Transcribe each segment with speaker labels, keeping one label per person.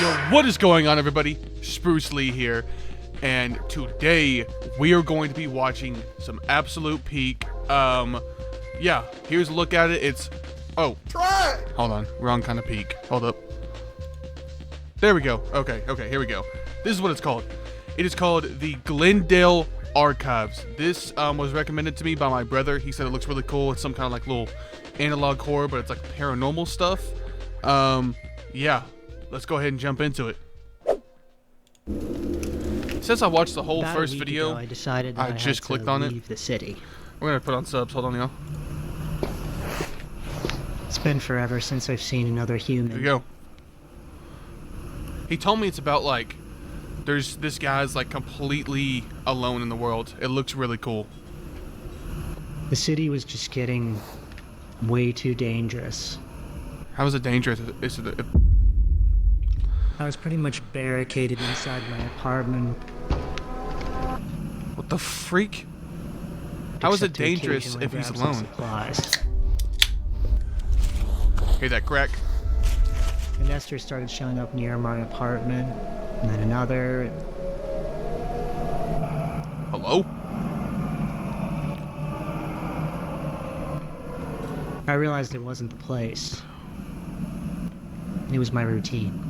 Speaker 1: What is going on, everybody? SpruceLee here, and today we are going to be watching some absolute peak. Yeah, here's a look at it. It's hold on, wrong kind of peak. Hold up. There we go. Okay, here we go. This is what it's called. It is called the Glendale Archives. This was recommended to me by my brother. He said it looks really cool. It's some kind of like little analog horror, but it's like paranormal stuff. Yeah, let's go ahead and jump into it. Since I watched the whole first video,
Speaker 2: I decided that I
Speaker 1: just clicked on it.
Speaker 2: Leave the city.
Speaker 1: We're gonna put on subs. Hold on, y'all.
Speaker 2: It's been forever since I've seen another human.
Speaker 1: Here we go. He told me it's about like this guy's like completely alone in the world. It looks really cool.
Speaker 2: The city was just getting way too dangerous.
Speaker 1: How is it dangerous?
Speaker 2: I was pretty much barricaded inside my apartment.
Speaker 1: What the freak? How is it dangerous if he's alone?
Speaker 2: Supplies.
Speaker 1: Hear that crack?
Speaker 2: The nesters started showing up near my apartment, and then another.
Speaker 1: Hello?
Speaker 2: I realized it wasn't the place. It was my routine.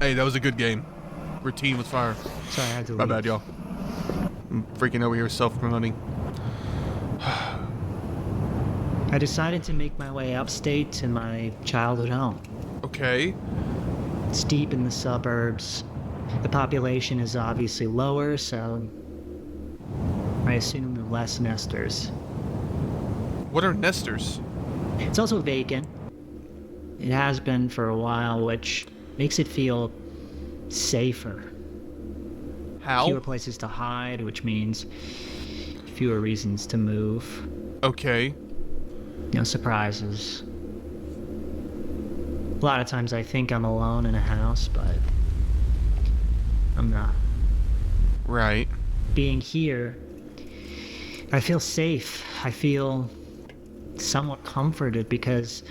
Speaker 1: Hey, that was a good game. Routine was fire.
Speaker 2: So I had to leave.
Speaker 1: My bad, y'all. I'm freaking over here self-promoting.
Speaker 2: I decided to make my way upstate to my childhood home.
Speaker 1: Okay.
Speaker 2: It's deep in the suburbs. The population is obviously lower, so I assume there are less nesters.
Speaker 1: What are nesters?
Speaker 2: It's also vacant. It has been for a while, which makes it feel safer.
Speaker 1: How?
Speaker 2: Fewer places to hide, which means fewer reasons to move.
Speaker 1: Okay.
Speaker 2: No surprises. A lot of times I think I'm alone in a house, but I'm not.
Speaker 1: Right.
Speaker 2: Being here, I feel safe. I feel somewhat comforted because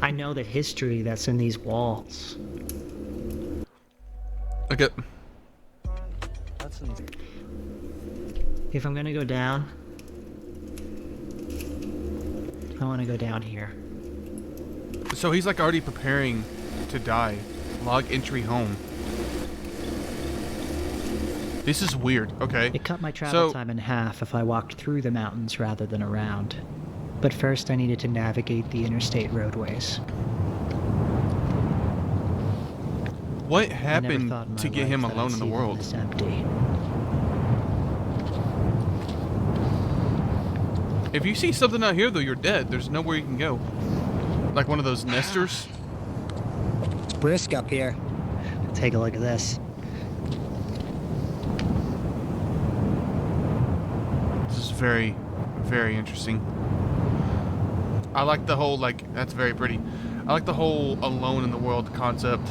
Speaker 2: I know the history that's in these walls.
Speaker 1: Okay.
Speaker 2: If I'm gonna go down, I want to go down here.
Speaker 1: So he's like already preparing to die. Log entry home. This is weird. Okay.
Speaker 2: It cut my travel time in half if I walked through the mountains rather than around. But first I needed to navigate the interstate roadways.
Speaker 1: What happened to get him alone in the world?
Speaker 2: This empty.
Speaker 1: If you see something out here, though, you're dead. There's nowhere you can go. Like one of those nesters.
Speaker 2: It's brisk up here. Take a look at this.
Speaker 1: This is very, very interesting. I like the whole, like, that's very pretty. I like the whole alone in the world concept.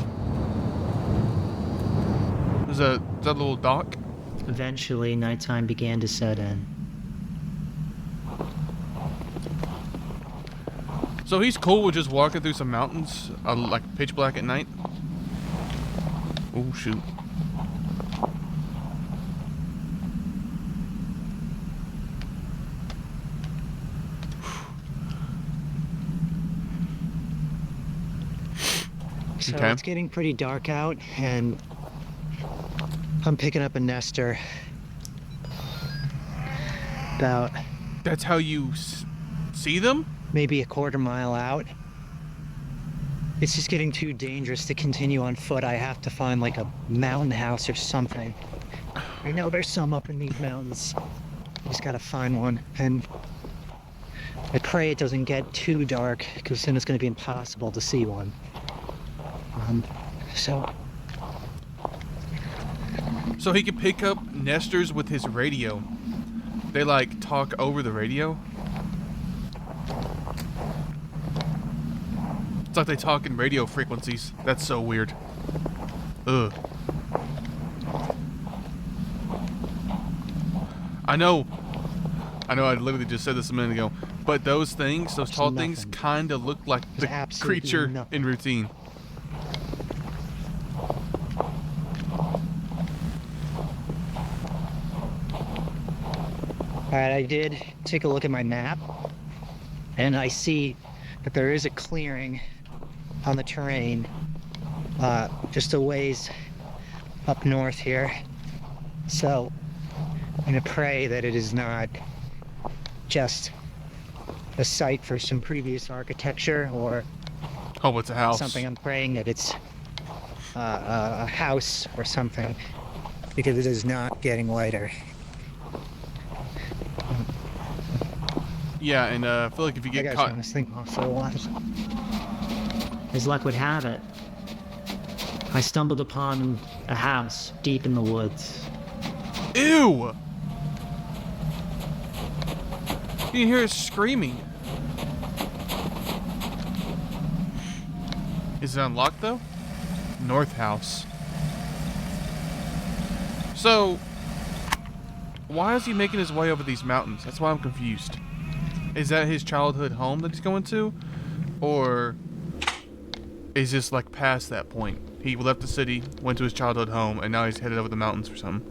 Speaker 1: Is that a little dock?
Speaker 2: Eventually, nighttime began to set in.
Speaker 1: So he's cool with just walking through some mountains, like pitch black at night? Oh, shoot.
Speaker 2: So
Speaker 1: Okay.
Speaker 2: it's getting pretty dark out, and I'm picking up a nester. About
Speaker 1: That's how you see them?
Speaker 2: maybe a quarter mile out. It's just getting too dangerous to continue on foot. I have to find like a mountain house or something. I know there's some up in these mountains. I just gotta find one, and I pray it doesn't get too dark, because then it's gonna be impossible to see one.
Speaker 1: So he can pick up nesters with his radio. They like talk over the radio. It's like they talk in radio frequencies. That's so weird. Ugh. I know I literally just said this a minute ago, but those things, those tall things, kind of look like the creature in Routine.
Speaker 2: Alright, I did take a look at my map, and I see that there is a clearing on the terrain, just a ways up north here. So, I'm gonna pray that it is not just a site for some previous architecture or
Speaker 1: Oh, it's a house.
Speaker 2: something. I'm praying that it's a house or something, because it is not getting lighter.
Speaker 1: Yeah, and I feel like if you
Speaker 2: I
Speaker 1: get
Speaker 2: gotta
Speaker 1: caught,
Speaker 2: turn this thing off for a while. As luck would have it, I stumbled upon a house deep in the woods.
Speaker 1: ew! You can hear us screaming. Is it unlocked though? North house. So, why is he making his way over these mountains? That's why I'm confused. Is that his childhood home that he's going to? Or is this like past that point? He left the city, went to his childhood home, and now he's headed over the mountains for something.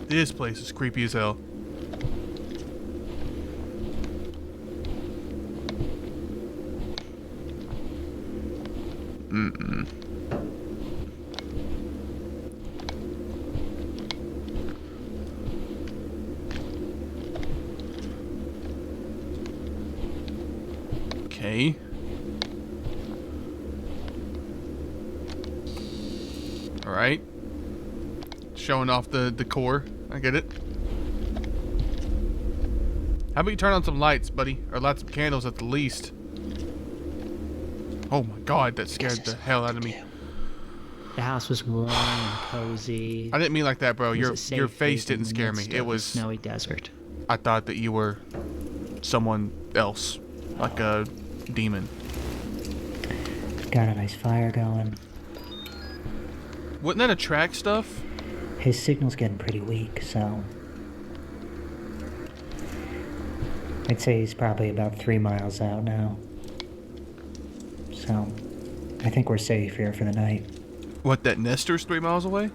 Speaker 1: This place is creepy as hell. Mm-mm. Okay. Alright. Showing off the decor. I get it. How about you turn on some lights, buddy? Or light some candles at the least. Oh my god, that scared the hell out of me.
Speaker 2: The house was warm and cozy.
Speaker 1: I didn't mean like that, bro.
Speaker 2: It was
Speaker 1: Your
Speaker 2: a safe
Speaker 1: face
Speaker 2: haven in
Speaker 1: didn't
Speaker 2: the
Speaker 1: scare me.
Speaker 2: midst
Speaker 1: It
Speaker 2: of the
Speaker 1: was...
Speaker 2: snowy desert.
Speaker 1: I thought that you were someone else. Like a demon.
Speaker 2: Got a nice fire going.
Speaker 1: Wouldn't that attract stuff?
Speaker 2: His signal's getting pretty weak, so I'd say he's probably about 3 miles out now. So I think we're safe here for the night.
Speaker 1: What, that Nestor's 3 miles away?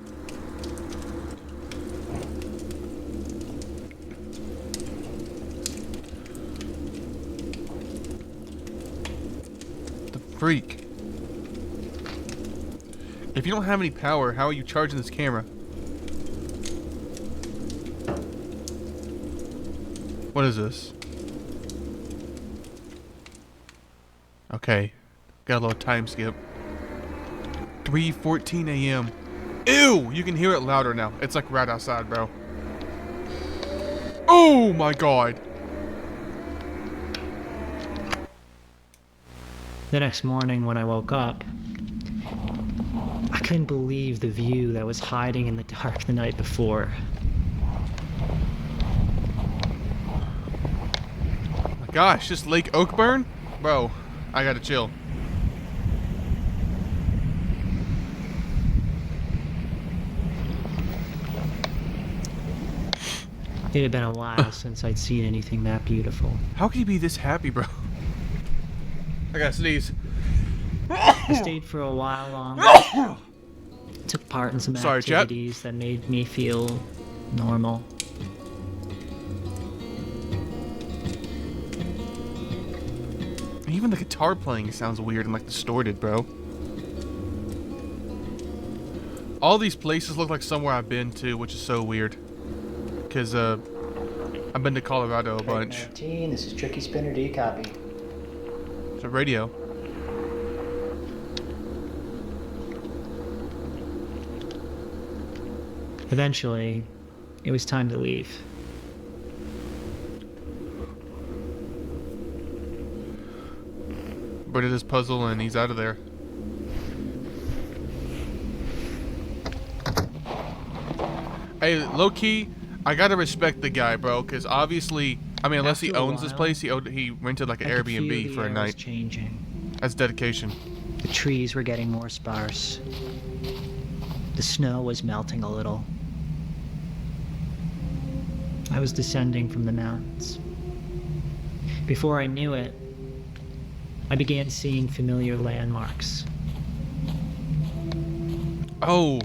Speaker 1: The freak. If you don't have any power, how are you charging this camera? What is this? Okay. Got a little time skip. 3:14 a.m. Ew! You can hear it louder now. It's like right outside, bro. Oh my god!
Speaker 2: The next morning when I woke up, I couldn't believe the view that was hiding in the dark the night before.
Speaker 1: My gosh, this Lake Oakburn? Bro, I gotta chill.
Speaker 2: It had been a while since I'd seen anything that beautiful.
Speaker 1: How can you be this happy, bro? I gotta sneeze.
Speaker 2: I stayed for a while longer. Took part in some
Speaker 1: Sorry, chat.
Speaker 2: activities that made me feel normal.
Speaker 1: Even the guitar playing sounds weird and like distorted, bro. All these places look like somewhere I've been to, which is so weird. Cause I've been to Colorado a bunch.
Speaker 2: 19, this is Tricky Spinner D copy.
Speaker 1: It's a radio.
Speaker 2: Eventually, it was time to leave.
Speaker 1: But it is puzzle and he's out of there. Hey, low key, I gotta respect the guy, bro, because obviously, I mean, unless he
Speaker 2: After a
Speaker 1: owns this
Speaker 2: while,
Speaker 1: place, he rented like an
Speaker 2: I could feel
Speaker 1: Airbnb
Speaker 2: the
Speaker 1: for a
Speaker 2: air was
Speaker 1: night.
Speaker 2: changing.
Speaker 1: That's dedication.
Speaker 2: The trees were getting more sparse. The snow was melting a little. I was descending from the mountains. Before I knew it, I began seeing familiar landmarks.
Speaker 1: Oh,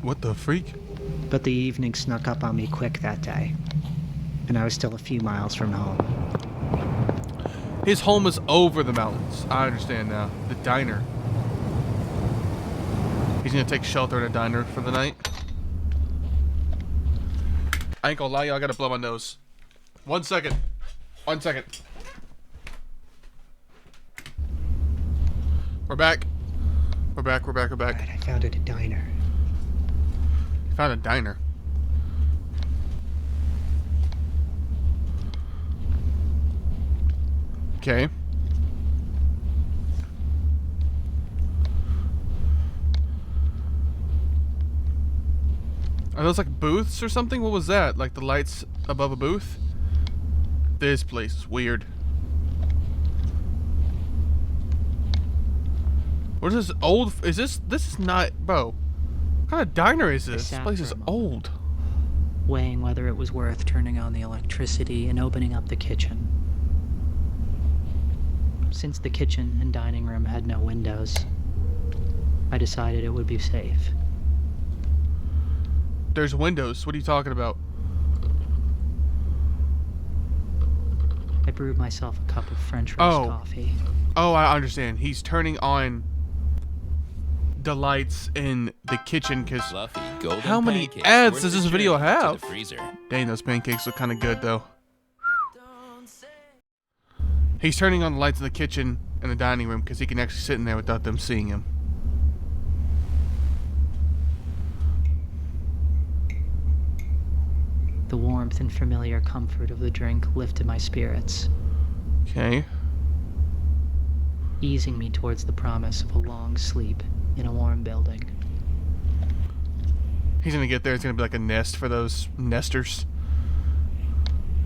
Speaker 1: what the freak?
Speaker 2: But the evening snuck up on me quick that day. and I was still a few miles from home.
Speaker 1: His home is over the mountains. I understand now. The diner. He's gonna take shelter in a diner for the night. I ain't gonna lie, y'all. I gotta blow my nose. 1 second. 1 second. We're back. We're back.
Speaker 2: Alright, I found it a diner.
Speaker 1: Found a diner. Okay. Are those like booths or something? What was that? Like the lights above a booth? This place is weird. What is this old? Is this is not, bro. What kind of diner is this? This place is old.
Speaker 2: Weighing whether it was worth turning on the electricity and opening up the kitchen. Since the kitchen and dining room had no windows, I decided it would be safe.
Speaker 1: There's windows. What are you talking about?
Speaker 2: I brewed myself a cup of French roast coffee.
Speaker 1: Oh, I understand. He's turning on the lights in the kitchen because how many ads does this video have? Dang, those pancakes look kind of good though. He's turning on the lights in the kitchen and the dining room because he can actually sit in there without them seeing him.
Speaker 2: The warmth and familiar comfort of the drink lifted my spirits,
Speaker 1: Okay.
Speaker 2: easing me towards the promise of a long sleep in a warm building.
Speaker 1: He's gonna get there. It's gonna be like a nest for those nesters.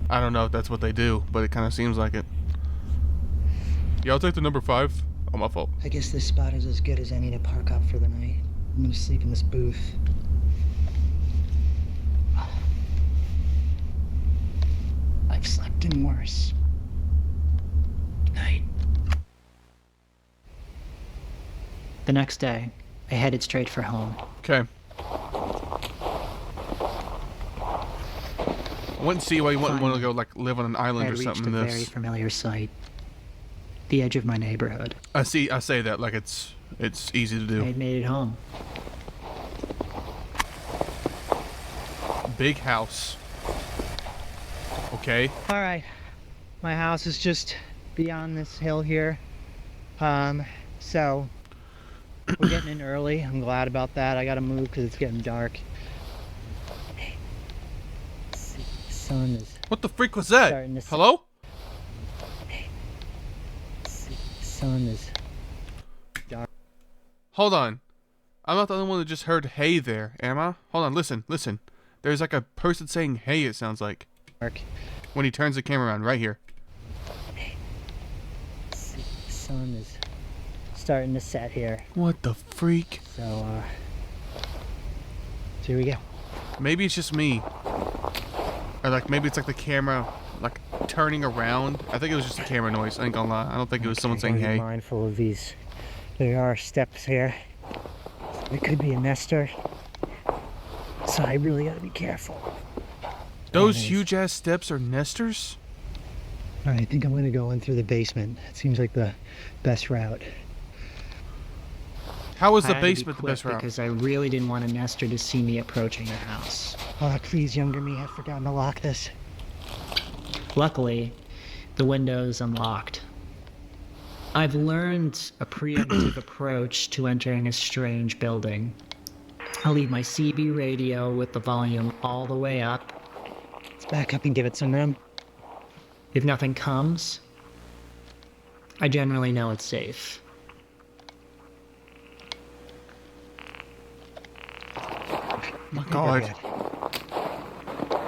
Speaker 1: I don't know if that's what they do, but it kind of seems like it. Yeah, I'll take the number 5. Oh, my fault.
Speaker 2: I guess this spot is as good as any to park up for the night. I'm gonna sleep in this booth. I've slept in worse. Good night. The next day, I headed straight for home.
Speaker 1: Okay. I wouldn't see why you wouldn't want to go like live on an
Speaker 2: I
Speaker 1: island
Speaker 2: had
Speaker 1: or
Speaker 2: reached
Speaker 1: something.
Speaker 2: a
Speaker 1: In
Speaker 2: very
Speaker 1: this,
Speaker 2: familiar sight. The edge of my neighborhood.
Speaker 1: I say that like it's easy to do.
Speaker 2: I had made it home.
Speaker 1: Big house. Okay.
Speaker 2: All right, my house is just beyond this hill here. So we're getting in early. I'm glad about that. I gotta move because it's getting dark. The sun is
Speaker 1: What the freak was that?
Speaker 2: starting to
Speaker 1: Hello?
Speaker 2: The sun is
Speaker 1: Hold on. I'm not the only one that just heard hey there, am I? Hold on, listen. There's like a person saying hey, it sounds like.
Speaker 2: dark.
Speaker 1: When he turns the camera around, right here.
Speaker 2: The sun is starting to set here.
Speaker 1: What the freak?
Speaker 2: So here we go.
Speaker 1: Maybe it's just me. Or like maybe it's like the camera like turning around. I think it was just a camera noise, I ain't gonna lie. I don't think it was someone saying
Speaker 2: Gotta be
Speaker 1: hey.
Speaker 2: mindful of these. There are steps here. It could be a nester. So I really gotta be careful.
Speaker 1: Those
Speaker 2: Anyways.
Speaker 1: huge ass steps are nesters?
Speaker 2: Alright, I think I'm gonna go in through the basement. It seems like the best route.
Speaker 1: How is
Speaker 2: I
Speaker 1: the
Speaker 2: had to be
Speaker 1: basement the
Speaker 2: quick
Speaker 1: best route?
Speaker 2: Because I really didn't want a nester to see me approaching the house. Oh, please, younger me, I've forgotten to lock this. Luckily, the window's unlocked. I've learned a preemptive approach to entering a strange building. I'll leave my CB radio with the volume all the way up. Let's back up and give it some room. If nothing comes, I generally know it's safe.
Speaker 1: My God.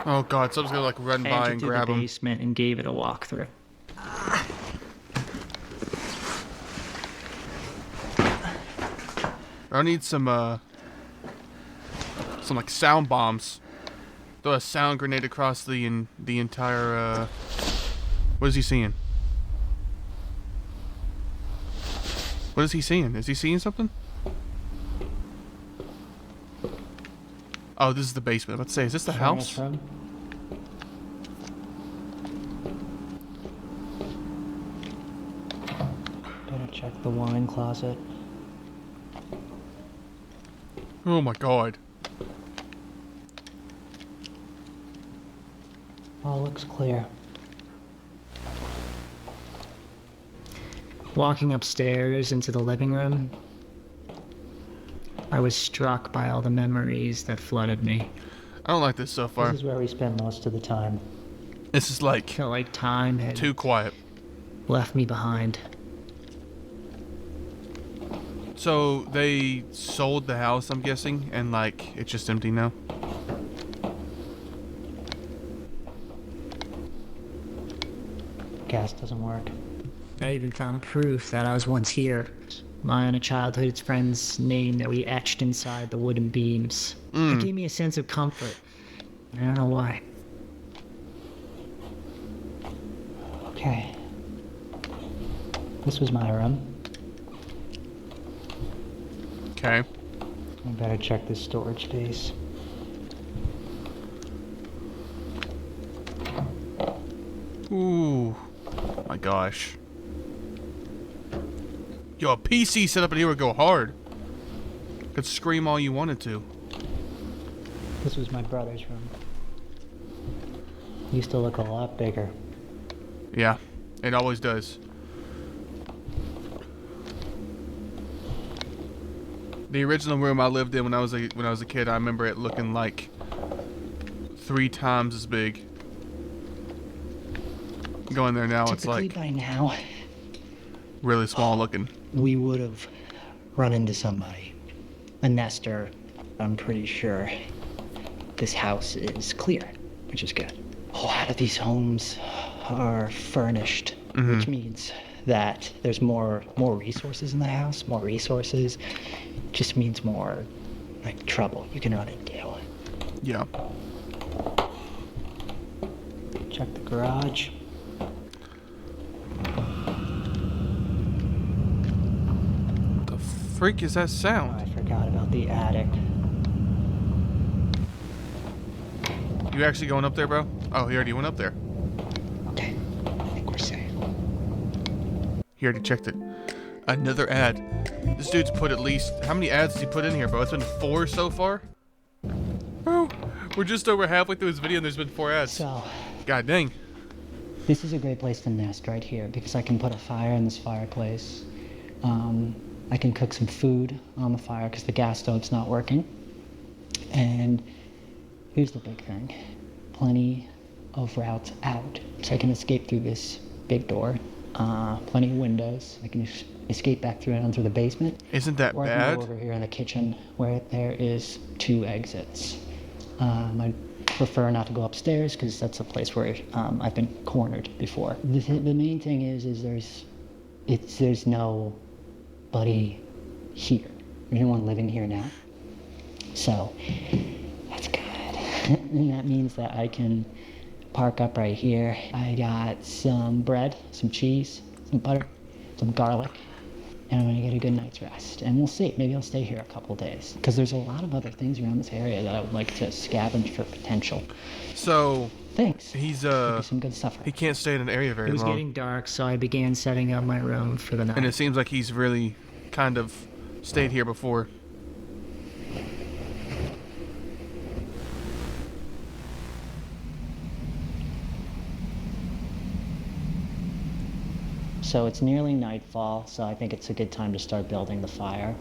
Speaker 1: Oh God, someone's gonna like run
Speaker 2: I
Speaker 1: by
Speaker 2: entered
Speaker 1: and
Speaker 2: through
Speaker 1: grab
Speaker 2: the
Speaker 1: him.
Speaker 2: basement and gave it a walkthrough.
Speaker 1: I need some like sound bombs. Throw a sound grenade across the entire what is he seeing? What is he seeing? Is he seeing something? Oh, this is the basement. Let's say, is this the house?
Speaker 2: Check the wine closet.
Speaker 1: Oh my god.
Speaker 2: All looks clear. Walking upstairs into the living room, I was struck by all the memories that flooded me.
Speaker 1: I don't like this so far.
Speaker 2: This is where we spend most of the time.
Speaker 1: This is like
Speaker 2: Felt like time had
Speaker 1: too quiet.
Speaker 2: left me behind.
Speaker 1: So they sold the house, I'm guessing, and like it's just empty now.
Speaker 2: Gas doesn't work. I even found proof that I was once here. My and a childhood friend's name that we etched inside the wooden beams. It gave me a sense of comfort. I don't know why. Okay. This was my room.
Speaker 1: Okay.
Speaker 2: I better check this storage space.
Speaker 1: Ooh. My gosh. Yo, a PC set up in here would go hard. Could scream all you wanted to.
Speaker 2: This was my brother's room. Used to look a lot bigger.
Speaker 1: Yeah, it always does. The original room I lived in when I was a kid, I remember it looking like 3 times as big. Going there now, it's
Speaker 2: Typically
Speaker 1: like
Speaker 2: by now,
Speaker 1: really small looking.
Speaker 2: we would have run into somebody. A nester. I'm pretty sure this house is clear, which is good. A lot of these homes are furnished, which means that there's more resources in the house. More resources just means more like trouble you can run into.
Speaker 1: Yeah.
Speaker 2: Check the garage.
Speaker 1: The freak is that
Speaker 2: Oh,
Speaker 1: sound?
Speaker 2: I forgot about the attic.
Speaker 1: You actually going up there, bro? Oh, he already went up there.
Speaker 2: Okay, I think we're safe.
Speaker 1: He already checked it. Another ad. This dude's put at least... How many ads did he put in here, bro? It's been 4 so far? Bro, we're just over halfway through his video and there's been 4 ads.
Speaker 2: So,
Speaker 1: God dang.
Speaker 2: this is a great place to nest right here because I can put a fire in this fireplace. I can cook some food on the fire because the gas stove's not working. And here's the big thing. Plenty of routes out. So I can escape through this big door. Plenty of windows. I can escape back through and through the basement.
Speaker 1: Isn't that
Speaker 2: Or I can
Speaker 1: bad?
Speaker 2: go over here in the kitchen where there is 2 exits. I prefer not to go upstairs because that's a place where I've been cornered before. The main thing is there's nobody here. There's no one living here now. So that's good. And that means that I can park up right here. I got some bread, some cheese, some butter, some garlic, and I'm gonna get a good night's rest. And we'll see, maybe I'll stay here a couple days. Because there's a lot of other things around this area that I would like to scavenge for potential.
Speaker 1: So,
Speaker 2: Thanks.
Speaker 1: he's,
Speaker 2: There's some good stuff.
Speaker 1: he can't stay in an area very
Speaker 2: It was
Speaker 1: long.
Speaker 2: getting dark, so I began setting up my room for the night.
Speaker 1: And it seems like he's really kind of stayed here before.
Speaker 2: So it's nearly nightfall, so I think it's a good time to start building the fire.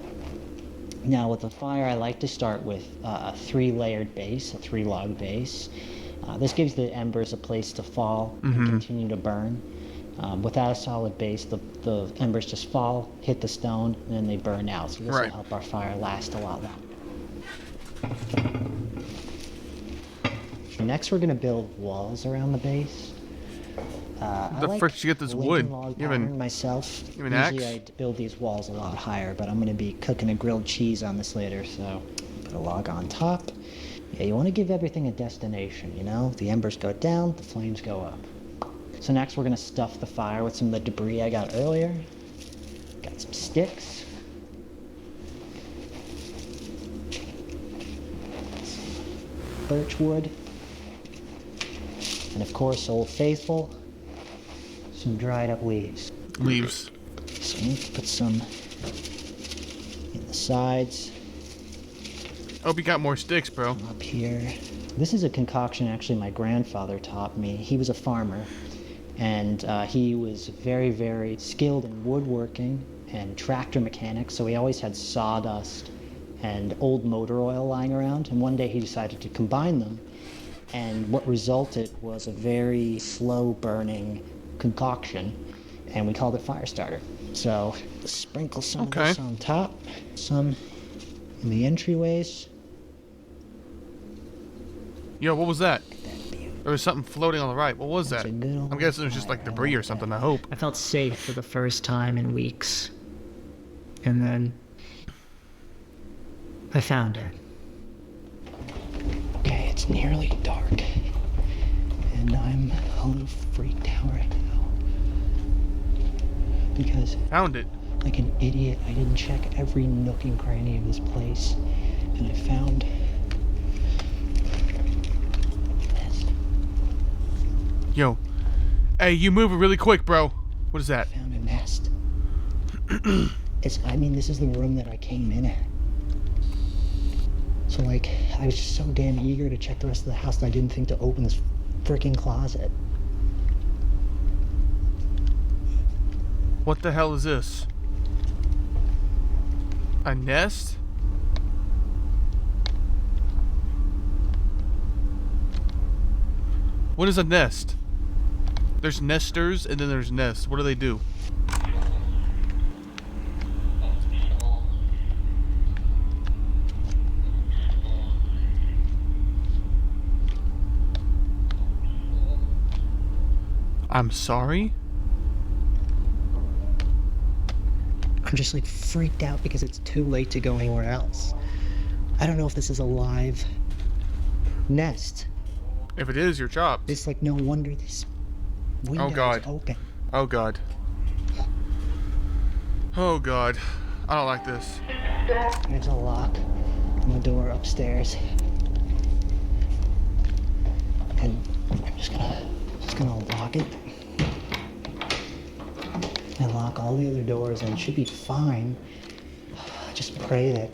Speaker 2: Now with the fire, I like to start with a 3-layered base, a 3-log base. This gives the embers a place to fall and continue to burn. Without a solid base, the embers just fall, hit the stone, and then they burn out. So this will help our fire last a lot longer. Next, we're going to build walls around the base.
Speaker 1: The frick did you get this wood? You have an
Speaker 2: myself.
Speaker 1: you have an
Speaker 2: Usually
Speaker 1: axe?
Speaker 2: I build these walls a lot higher, but I'm going to be cooking a grilled cheese on this later, so put a log on top. Yeah, you want to give everything a destination, you know? The embers go down, the flames go up. So next we're going to stuff the fire with some of the debris I got earlier. Got some sticks. Birch wood. And of course, Old Faithful, some dried up leaves.
Speaker 1: Leaves.
Speaker 2: So Let's put some in the sides.
Speaker 1: Hope you got more sticks, bro.
Speaker 2: Up here. This is a concoction actually my grandfather taught me. He was a farmer, and he was very, very skilled in woodworking and tractor mechanics, so he always had sawdust and old motor oil lying around, and one day he decided to combine them, and what resulted was a very slow burning concoction, and we called it fire starter. So sprinkle some of this on top, some in the entryways.
Speaker 1: Yo, what was that? There was something floating on the right. What was that? I'm guessing it was just like debris or something, I hope.
Speaker 2: I felt safe for the first time in weeks. And then I found it. Okay, it's nearly dark. And I'm a little freaked out right now. Because
Speaker 1: Found it.
Speaker 2: like an idiot, I didn't check every nook and cranny of this place. And I found this.
Speaker 1: Yo. Hey, you moving really quick, bro. What is that?
Speaker 2: I found a nest. This is the room that I came in at. So like, I was just so damn eager to check the rest of the house that I didn't think to open this freaking closet.
Speaker 1: What the hell is this? A nest? What is a nest? There's nesters and then there's nests. What do they do? I'm sorry?
Speaker 2: I'm just like freaked out because it's too late to go anywhere else. I don't know if this is a live nest.
Speaker 1: If it is, you're chopped.
Speaker 2: It's like no wonder this window is open.
Speaker 1: Oh god. Oh god. I don't like this.
Speaker 2: There's a lock on the door upstairs. And I'm just gonna lock it. And lock all the other doors and it should be fine. Just pray that.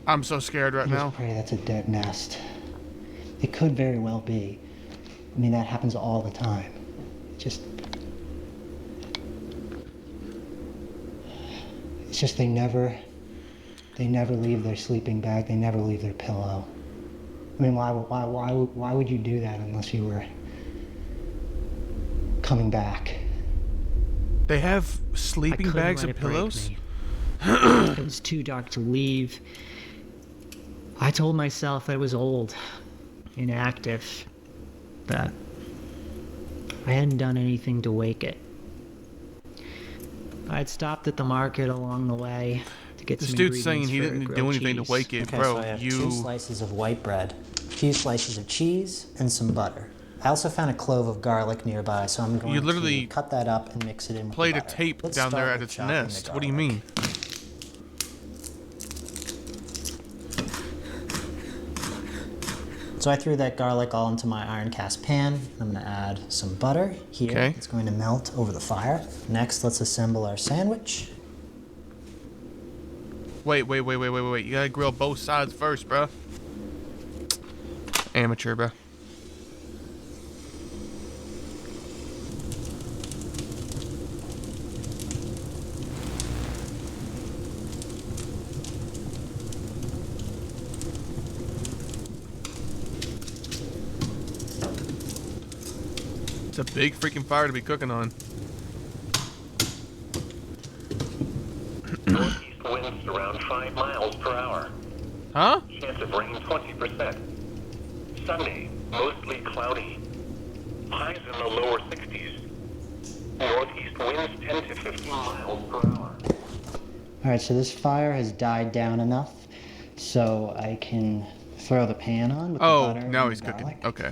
Speaker 1: I'm so scared right now.
Speaker 2: Just pray that's a dead nest. It could very well be. I mean, that happens all the time. It's just they never leave their sleeping bag. They never leave their pillow. I mean, why would you do that unless you were coming back?
Speaker 1: They have sleeping bags and pillows?
Speaker 2: It was too dark to leave. I told myself I was old, inactive, that I hadn't done anything to wake it. I had stopped at the market along the way to get
Speaker 1: This
Speaker 2: some
Speaker 1: dude's saying
Speaker 2: ingredients
Speaker 1: he
Speaker 2: for
Speaker 1: didn't do
Speaker 2: grilled
Speaker 1: anything to
Speaker 2: cheese.
Speaker 1: wake it,
Speaker 3: Okay,
Speaker 1: bro.
Speaker 3: so I have 2
Speaker 1: You
Speaker 3: slices of white bread, a few slices of cheese, and some butter. I also found a clove of garlic nearby, so I'm going
Speaker 1: literally
Speaker 3: to cut that up and mix it in with
Speaker 1: played
Speaker 3: the
Speaker 1: a
Speaker 3: butter.
Speaker 1: tape
Speaker 3: Let's
Speaker 1: down there
Speaker 3: start
Speaker 1: at
Speaker 3: with
Speaker 1: its
Speaker 3: chopping the
Speaker 1: nest. What do you
Speaker 3: garlic.
Speaker 1: mean?
Speaker 3: So I threw that garlic all into my iron cast pan. I'm going to add some butter here.
Speaker 1: Okay.
Speaker 3: It's going to melt over the fire. Next, let's assemble our sandwich.
Speaker 1: Wait. You gotta grill both sides first, bro. Amateur, bro. It's a big freaking fire to be cooking on.
Speaker 4: Northeast winds around 5 miles per hour.
Speaker 1: Huh?
Speaker 4: Chance of rain 20%. Sunday, mostly cloudy. Highs in the lower 60s. Northeast winds 10 to 15 miles per hour.
Speaker 2: Alright, so this fire has died down enough so I can throw the pan on with the butter
Speaker 1: now
Speaker 2: and
Speaker 1: he's
Speaker 2: the
Speaker 1: cooking.
Speaker 2: garlic.
Speaker 1: Okay.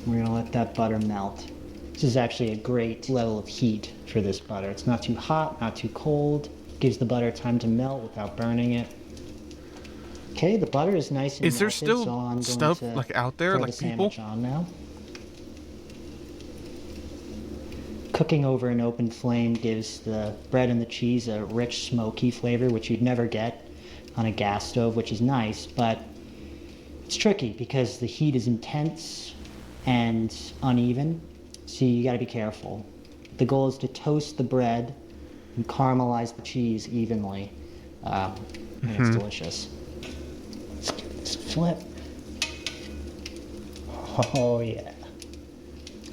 Speaker 2: We're gonna let that butter melt. This is actually a great level of heat for this butter. It's not too hot, not too cold. Gives the butter time to melt without burning it. Okay, the butter is nice and
Speaker 1: Is there
Speaker 2: melted,
Speaker 1: still
Speaker 2: so I'm going
Speaker 1: stuff
Speaker 2: to
Speaker 1: like out there,
Speaker 2: throw
Speaker 1: like
Speaker 2: the
Speaker 1: people?
Speaker 2: sandwich on now.
Speaker 3: Cooking over an open flame gives the bread and the cheese a rich, smoky flavor, which you'd never get on a gas stove, which is nice, but it's tricky because the heat is intense and uneven, so you gotta be careful. The goal is to toast the bread and caramelize the cheese evenly, and it's delicious. Let's give this a flip. Oh yeah.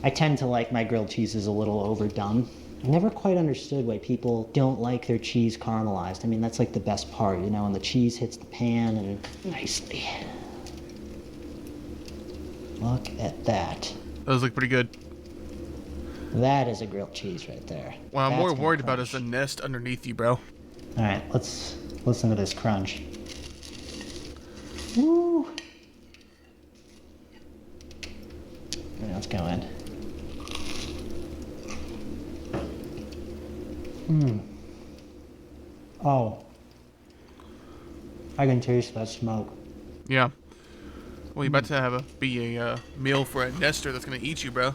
Speaker 3: I tend to like my grilled cheeses a little overdone. I never quite understood why people don't like their cheese caramelized. I mean, that's like the best part, you know, when the cheese hits the pan and nicely. Look at that.
Speaker 1: Those look pretty good.
Speaker 3: That is a grilled cheese right there.
Speaker 1: What I'm
Speaker 3: That's
Speaker 1: more
Speaker 3: gonna
Speaker 1: worried about
Speaker 3: crunch.
Speaker 1: is the nest underneath you, bro.
Speaker 3: All right, let's listen to this crunch. Woo! All right, let's go in. Oh. I can taste that smoke.
Speaker 1: Yeah. Well, you're about to have be a meal for a nester that's gonna eat you, bro.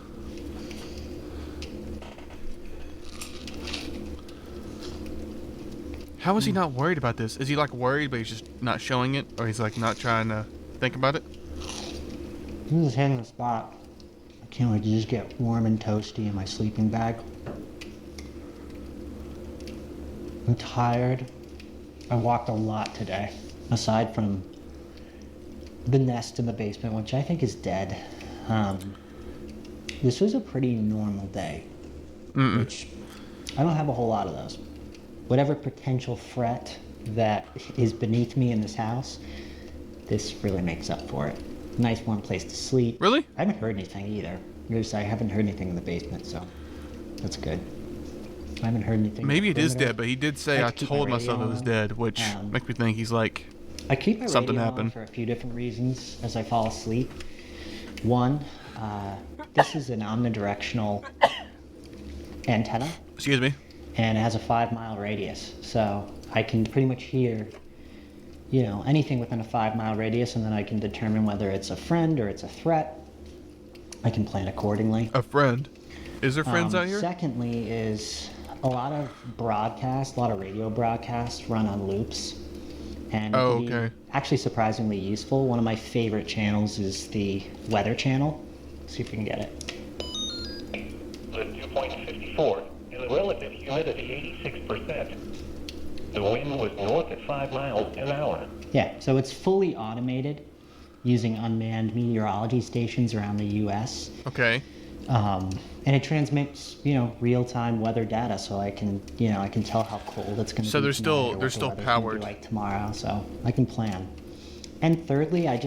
Speaker 1: How is he not worried about this? Is he like worried, but he's just not showing it, or he's like not trying to think about it?
Speaker 3: This is hitting the spot. I can't wait to just get warm and toasty in my sleeping bag. I'm tired. I walked a lot today. Aside from the nest in the basement, which I think is dead. This was a pretty normal day. Which I don't have a whole lot of those. Whatever potential threat that is beneath me in this house, this really makes up for it. Nice warm place to sleep.
Speaker 1: Really?
Speaker 3: I haven't heard anything either. I haven't heard anything in the basement, so that's good. I haven't heard anything.
Speaker 1: Maybe it is
Speaker 3: perimeter.
Speaker 1: dead, but he did say I
Speaker 3: Keep my
Speaker 1: told
Speaker 3: radio
Speaker 1: myself it was
Speaker 3: on.
Speaker 1: dead, which makes me think he's like,
Speaker 3: I keep my
Speaker 1: something
Speaker 3: radio
Speaker 1: happened.
Speaker 3: on for a few different reasons as I fall asleep. One, this is an omnidirectional antenna,
Speaker 1: excuse me.
Speaker 3: and it has a 5-mile radius, so I can pretty much hear, you know, anything within a 5-mile radius, and then I can determine whether it's a friend or it's a threat. I can plan accordingly.
Speaker 1: A friend. Is there friends out here?
Speaker 3: Secondly is a lot of radio broadcasts run on loops. And
Speaker 1: Oh,
Speaker 3: it can
Speaker 1: okay.
Speaker 3: be actually surprisingly useful. One of my favorite channels is the Weather Channel. See if we can get it.
Speaker 4: The dew point 54 and the relative humidity 86%. The wind was north at 5 miles an hour.
Speaker 3: Yeah, so it's fully automated using unmanned meteorology stations around the U.S.
Speaker 1: Okay.
Speaker 3: And it transmits, you know, real-time weather data, so I can tell how cold it's going to
Speaker 1: So
Speaker 3: be.
Speaker 1: they're still-
Speaker 3: tonight or
Speaker 1: they're
Speaker 3: what the
Speaker 1: still
Speaker 3: weather's gonna be
Speaker 1: powered.
Speaker 3: like tomorrow, so I can plan. And thirdly, I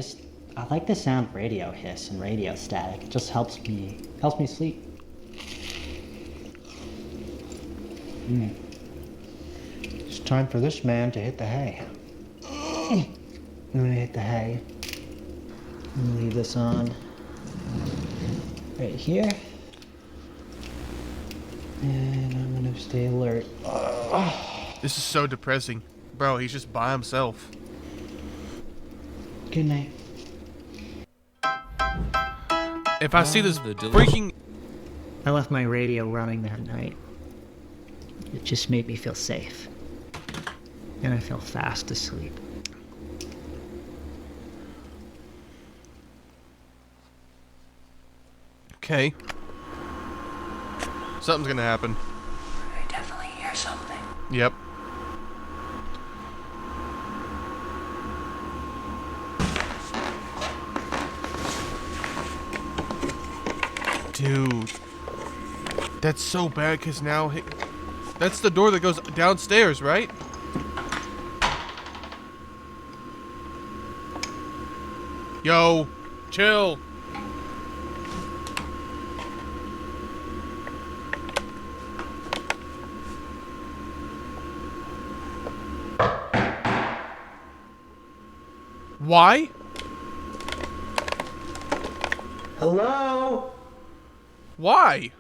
Speaker 3: like the sound of radio hiss and radio static. It just helps me sleep. It's time for this man to hit the hay. I'm gonna hit the hay. I'm gonna leave this on right here. And I'm gonna stay alert.
Speaker 1: This is so depressing. Bro, he's just by himself.
Speaker 3: Good night.
Speaker 1: If I see this
Speaker 5: the delicious-
Speaker 1: freaking...
Speaker 2: I left my radio running that night. It just made me feel safe. And I fell fast asleep.
Speaker 1: Okay. Something's gonna happen.
Speaker 3: I definitely hear something.
Speaker 1: Yep. Dude. That's so bad, because now... That's the door that goes downstairs, right? Yo. Chill. Why?
Speaker 3: Hello?
Speaker 1: Why?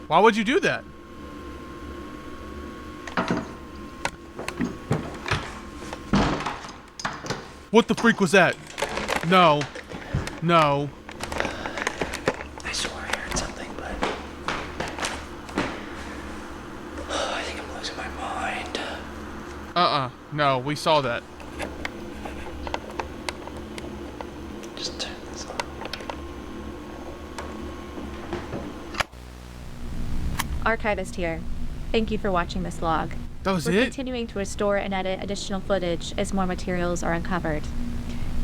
Speaker 1: Why would you do that? What the freak was that? No. No.
Speaker 3: I swear I heard something, but
Speaker 1: No, we saw that.
Speaker 5: Just turn this on.
Speaker 6: Archivist here. Thank you for watching this log.
Speaker 1: That was
Speaker 6: We're
Speaker 1: it?
Speaker 6: continuing to restore and edit additional footage as more materials are uncovered.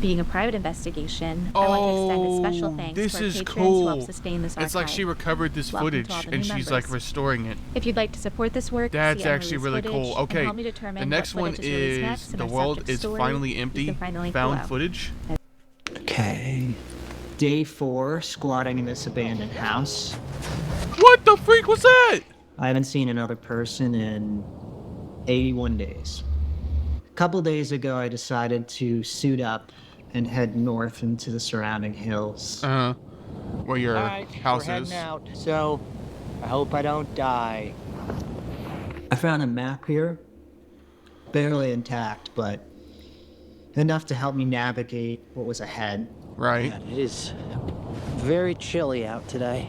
Speaker 6: Being a private investigation, I want to extend a special thanks
Speaker 1: this
Speaker 6: to our
Speaker 1: is
Speaker 6: patrons
Speaker 1: cool.
Speaker 6: who help sustain this archive.
Speaker 1: It's like she recovered this
Speaker 6: Welcome
Speaker 1: footage
Speaker 6: to all the
Speaker 1: and
Speaker 6: new
Speaker 1: she's like
Speaker 6: members.
Speaker 1: restoring it.
Speaker 6: If you'd like to support this work,
Speaker 1: That's
Speaker 6: see
Speaker 1: actually really
Speaker 6: unreleased
Speaker 1: cool.
Speaker 6: footage, and
Speaker 1: Okay,
Speaker 6: help me determine
Speaker 1: the next
Speaker 6: what
Speaker 1: one
Speaker 6: footage released
Speaker 1: is
Speaker 6: next in
Speaker 1: the
Speaker 6: our
Speaker 1: world
Speaker 6: subject
Speaker 1: is
Speaker 6: story,
Speaker 1: finally
Speaker 6: you
Speaker 1: empty.
Speaker 6: can find the link
Speaker 1: Found
Speaker 6: below.
Speaker 1: footage.
Speaker 2: Okay. Day 4, squatting in this abandoned house.
Speaker 1: What the freak was that?
Speaker 2: I haven't seen another person in 81 days. A couple days ago, I decided to suit up and head north into the surrounding hills.
Speaker 1: Where your house
Speaker 2: we're heading
Speaker 1: is.
Speaker 2: out, so I hope I don't die. I found a map here. Barely intact, but enough to help me navigate what was ahead.
Speaker 1: Right.
Speaker 7: It is very chilly out today.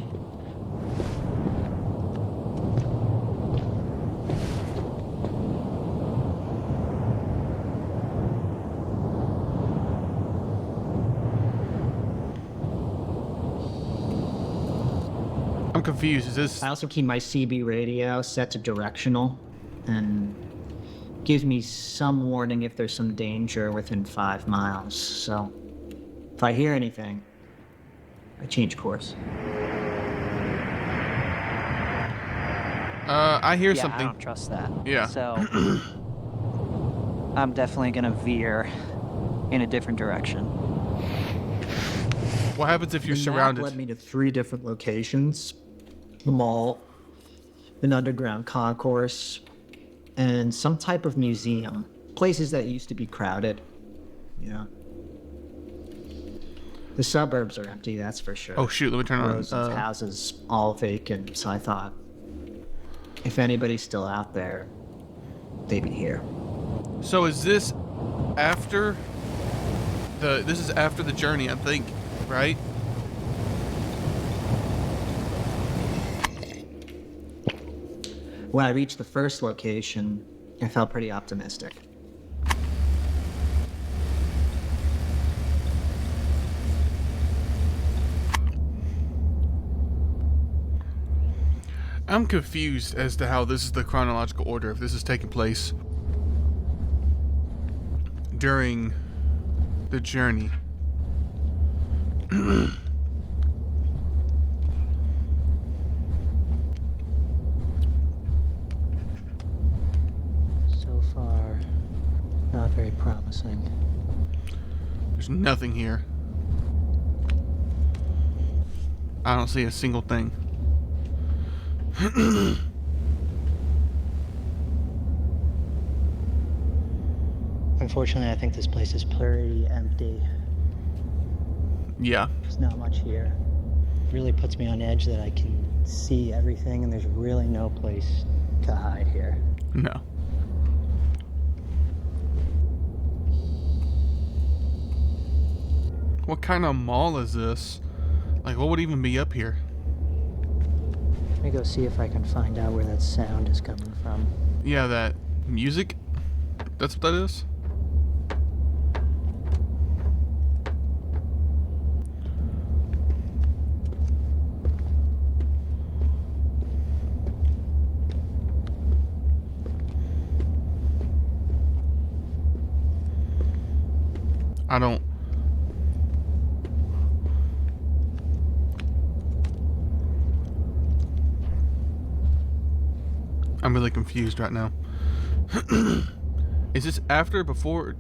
Speaker 1: I'm confused. Is this...
Speaker 2: I also keep my CB radio set to directional and gives me some warning if there's some danger within 5 miles. So if I hear anything, I change course.
Speaker 1: I hear
Speaker 7: Yeah, I
Speaker 1: something.
Speaker 7: don't trust that.
Speaker 1: Yeah.
Speaker 7: So I'm definitely gonna veer in a different direction.
Speaker 1: What happens if you're
Speaker 2: The map
Speaker 1: surrounded?
Speaker 2: led me to 3 different locations: the mall, an underground concourse, and some type of museum. Places that used to be crowded. Yeah. The suburbs are empty, that's for sure.
Speaker 1: Oh shoot, let me turn on.
Speaker 2: Rows of houses all vacant, so I thought, if anybody's still out there, they'd be here.
Speaker 1: So is this after the... This is after the journey, I think, right?
Speaker 2: When I reached the first location, I felt pretty optimistic.
Speaker 1: I'm confused as to how this is the chronological order, if this is taking place during the journey.
Speaker 2: So far, not very promising.
Speaker 1: There's nothing here. I don't see a single thing.
Speaker 2: Unfortunately, I think this place is pretty empty.
Speaker 1: Yeah.
Speaker 2: There's not much here. It really puts me on edge that I can see everything and there's really no place to hide here.
Speaker 1: No. What kind of mall is this? Like, what would even be up here?
Speaker 2: Let me go see if I can find out where that sound is coming from.
Speaker 1: Yeah, that music? That's what that is? I don't... I'm really confused right now. Is this after or before?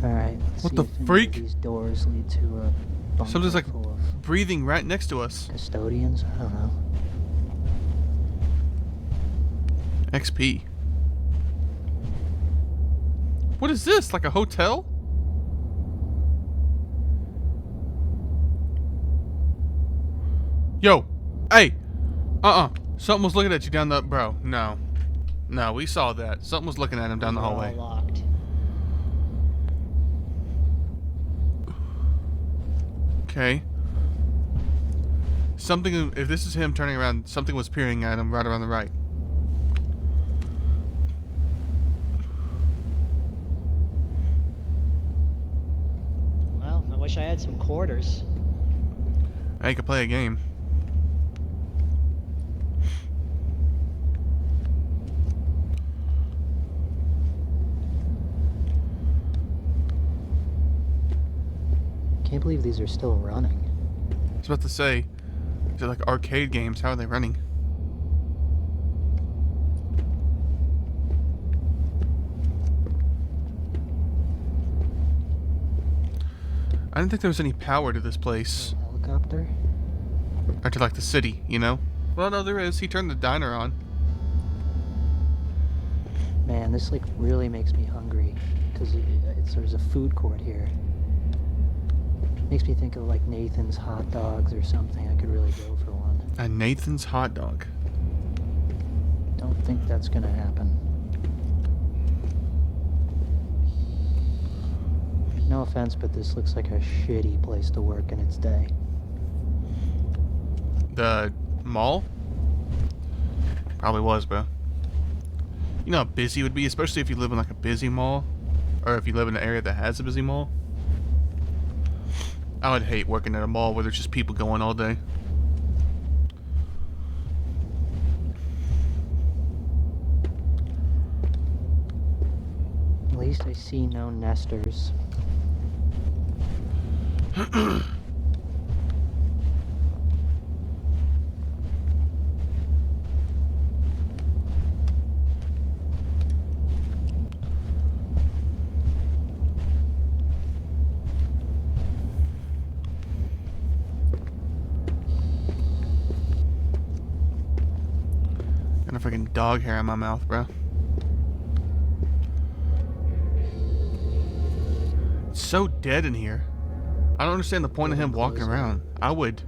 Speaker 2: Alright,
Speaker 1: What the freak?
Speaker 2: These doors lead to a bunker
Speaker 1: Something's like
Speaker 2: full of
Speaker 1: breathing right next to us.
Speaker 2: custodians. I don't know.
Speaker 1: XP. What is this? Like a hotel? Yo. Hey. Something was looking at you down the... Bro, no. No, we saw that. Something was looking at him down the
Speaker 2: They're all
Speaker 1: hallway.
Speaker 2: locked.
Speaker 1: Okay. Something... If this is him turning around, something was peering at him right around the right.
Speaker 2: wish I had some quarters.
Speaker 1: I could play a game.
Speaker 2: Can't believe these are still running.
Speaker 1: I was about to say, these are like arcade games. How are they running? I didn't think there was any power to this place.
Speaker 2: Helicopter?
Speaker 1: Or to like the city, you know? Well, no, there is. He turned the diner on.
Speaker 2: Man, this like really makes me hungry. Because there's a food court here. Makes me think of like Nathan's hot dogs or something. I could really go for one.
Speaker 1: A Nathan's hot dog.
Speaker 2: Don't think that's gonna happen. No offense, but this looks like a shitty place to work in its day.
Speaker 1: The mall? Probably was, bro. You know how busy it would be, especially if you live in like a busy mall? Or if you live in an area that has a busy mall? I would hate working at a mall where there's just people going all day.
Speaker 2: At least I see no nesters.
Speaker 1: Got a freaking dog hair in my mouth, bro. It's so dead in here. I don't understand the point of him walking around. I would.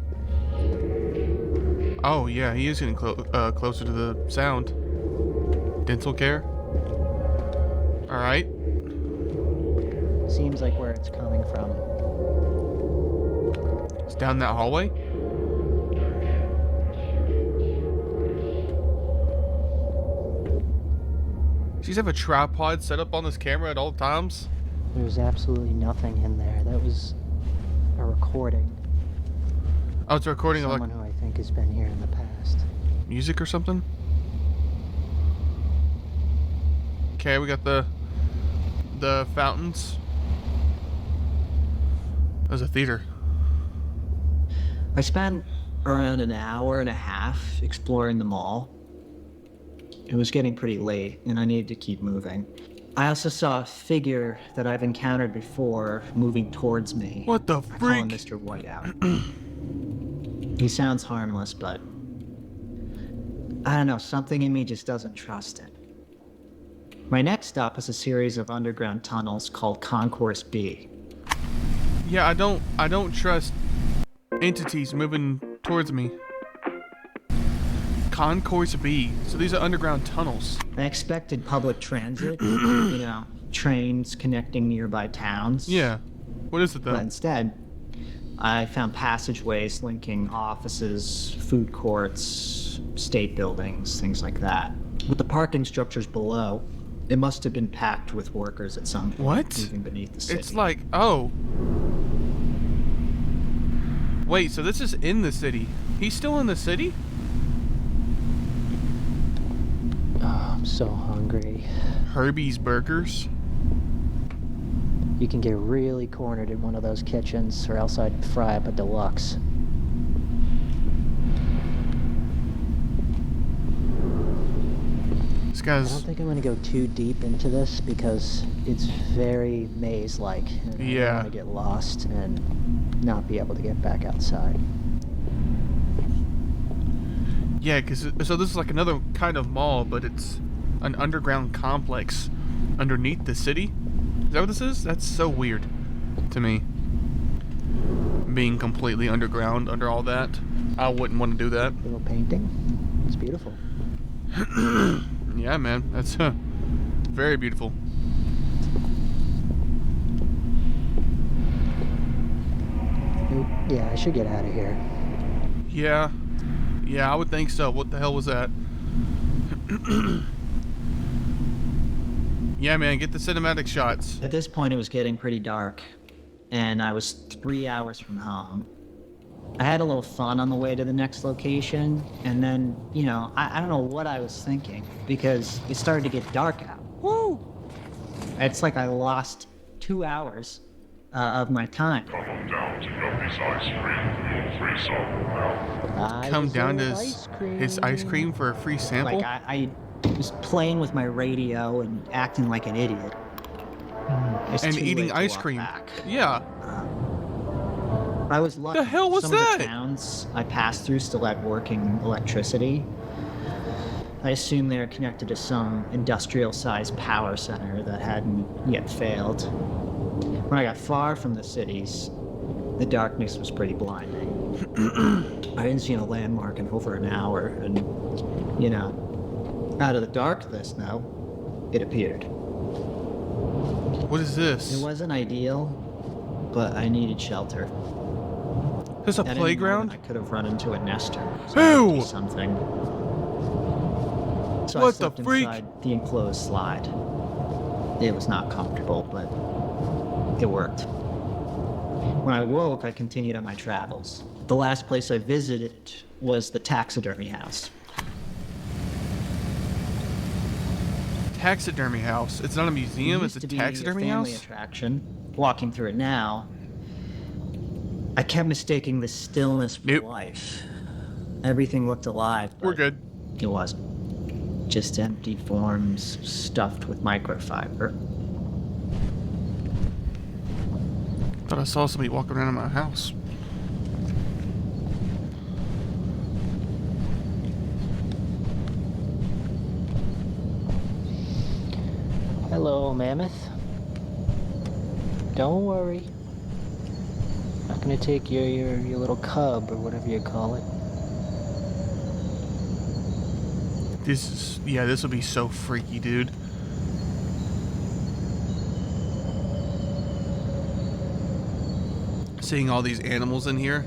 Speaker 1: Oh yeah, he is getting closer to the sound. Dental care. All right.
Speaker 2: Seems like where it's coming from.
Speaker 1: It's down that hallway. Does he have a tripod set up on this camera at all times?
Speaker 2: There's absolutely nothing in there. That was a recording.
Speaker 1: Oh, it's a recording of
Speaker 2: Someone
Speaker 1: like
Speaker 2: who I think has been here in the past.
Speaker 1: music or something. Okay, we got the fountains. There's a theater.
Speaker 7: I spent around an hour and a half exploring the mall. It was getting pretty late, and I needed to keep moving. I also saw a figure that I've encountered before moving towards me.
Speaker 1: What the
Speaker 7: I call him
Speaker 1: freak?
Speaker 7: Mr. Whiteout. He sounds harmless, but I don't know, something in me just doesn't trust it. My next stop is a series of underground tunnels called Concourse B.
Speaker 1: Yeah, I don't trust entities moving towards me. Concourse B. So these are underground tunnels.
Speaker 7: I expected public transit, you know, trains connecting nearby towns.
Speaker 1: Yeah. What is it
Speaker 7: But
Speaker 1: though?
Speaker 7: instead, I found passageways linking offices, food courts, state buildings, things like that. With the parking structures below, it must have been packed with workers at some point.
Speaker 1: What?
Speaker 7: Moving beneath the city.
Speaker 1: It's like, oh. Wait, so this is in the city. He's still in the city?
Speaker 2: Oh, I'm so hungry.
Speaker 1: Herbie's Burgers?
Speaker 2: You can get really cornered in one of those kitchens, or else I'd fry up a deluxe.
Speaker 1: This
Speaker 2: I
Speaker 1: guy's...
Speaker 2: don't think I'm gonna go too deep into this because it's very maze-like. And I
Speaker 1: Yeah.
Speaker 2: don't want to get lost and not be able to get back outside.
Speaker 1: Yeah, because so this is like another kind of mall, but it's an underground complex underneath the city. Is that what this is? That's so weird to me. Being completely underground under all that. I wouldn't want to do that.
Speaker 2: Little painting. It's beautiful.
Speaker 1: Yeah, man. That's very beautiful.
Speaker 2: Yeah, I should get out of here.
Speaker 1: Yeah. Yeah, I would think so. What the hell was that? Yeah, man. Get the cinematic shots.
Speaker 7: At this point, it was getting pretty dark, and I was 3 hours from home. I had a little fun on the way to the next location, and then, I don't know what I was thinking, because it started to get dark out. Woo! It's like I lost 2 hours of my time.
Speaker 8: Come on down to Yuppie's Ice Cream for a free sample.
Speaker 1: Come down to his ice cream for a free sample?
Speaker 7: Like, I was playing with my radio and acting like an idiot. It's
Speaker 1: And
Speaker 7: too
Speaker 1: eating
Speaker 7: late to
Speaker 1: ice
Speaker 7: walk
Speaker 1: cream.
Speaker 7: back.
Speaker 1: Yeah.
Speaker 7: I was lucky.
Speaker 1: The hell was
Speaker 7: Some
Speaker 1: that?
Speaker 7: of the towns I passed through still had working electricity. I assume they're connected to some industrial-sized power center that hadn't yet failed. When I got far from the cities, the darkness was pretty blinding. I hadn't seen a landmark in over an hour, and, out of the darkness now, it appeared.
Speaker 1: What is this?
Speaker 7: It wasn't ideal, but I needed shelter.
Speaker 1: This a
Speaker 7: At any
Speaker 1: playground?
Speaker 7: moment, I could have run into a nester.
Speaker 1: Ew!
Speaker 7: Something. So I
Speaker 1: What the
Speaker 7: slept
Speaker 1: freak?
Speaker 7: inside the enclosed slide. It was not comfortable, but it worked. When I woke, I continued on my travels. The last place I visited was the taxidermy house.
Speaker 1: Taxidermy house. It's not a museum,
Speaker 7: It
Speaker 1: it's
Speaker 7: used
Speaker 1: a
Speaker 7: to be
Speaker 1: taxidermy
Speaker 7: family
Speaker 1: house?
Speaker 7: attraction. Walking through it now, I kept mistaking the stillness for
Speaker 1: Nope.
Speaker 7: life. Everything looked alive.
Speaker 1: We're
Speaker 7: but
Speaker 1: good.
Speaker 7: It wasn't. Just empty forms stuffed with microfiber.
Speaker 1: Thought I saw somebody walking around in my house.
Speaker 9: Hello, Mammoth. Don't worry. Not gonna take your little cub or whatever you call it.
Speaker 1: This will be so freaky, dude. Seeing all these animals in here?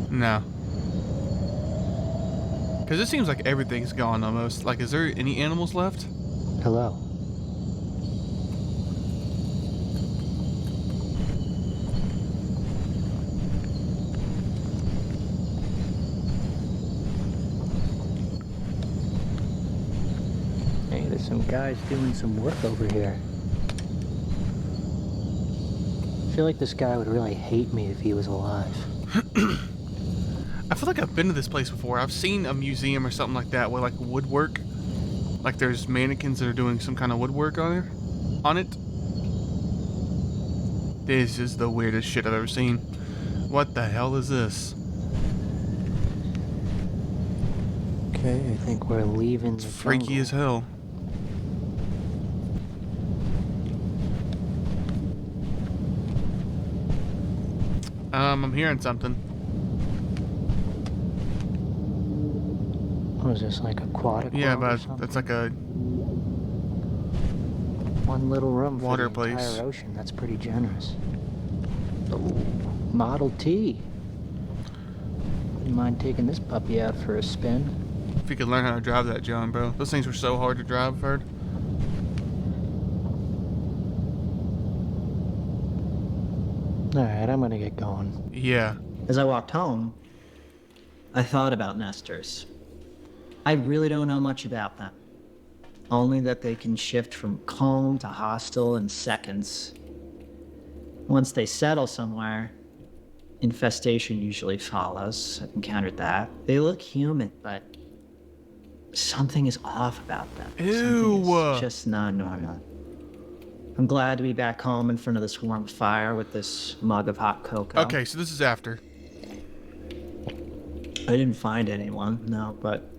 Speaker 1: No. Because it seems like everything's gone almost. Like, is there any animals left?
Speaker 9: Hello. Hey, there's some guys doing some work over here. I feel like this guy would really hate me if he was alive.
Speaker 1: I feel like I've been to this place before. I've seen a museum or something like that with like woodwork. Like there's mannequins that are doing some kind of woodwork on it. This is the weirdest shit I've ever seen. What the hell is this?
Speaker 9: Okay, I think we're leaving
Speaker 1: It's
Speaker 9: the
Speaker 1: freaky
Speaker 9: jungle.
Speaker 1: as hell. I'm hearing something.
Speaker 9: What is this, like aquatic
Speaker 1: Yeah,
Speaker 9: world or
Speaker 1: but
Speaker 9: something?
Speaker 1: that's like a
Speaker 9: One little room for
Speaker 1: water
Speaker 9: the
Speaker 1: place.
Speaker 9: entire ocean. That's pretty generous. Ooh, Model T. Wouldn't mind taking this puppy out for a spin.
Speaker 1: If you could learn how to drive that, John, bro. Those things were so hard to drive, I've heard.
Speaker 9: Alright, I'm gonna get going.
Speaker 1: Yeah.
Speaker 7: As I walked home, I thought about nesters. I really don't know much about them. Only that they can shift from calm to hostile in seconds. Once they settle somewhere, infestation usually follows. I've encountered that. They look human, but something is off about them. Something
Speaker 1: Ew.
Speaker 7: is just not normal. I'm glad to be back home in front of this warm fire with this mug of hot cocoa.
Speaker 1: Okay, so this is after.
Speaker 7: I didn't find anyone, no, but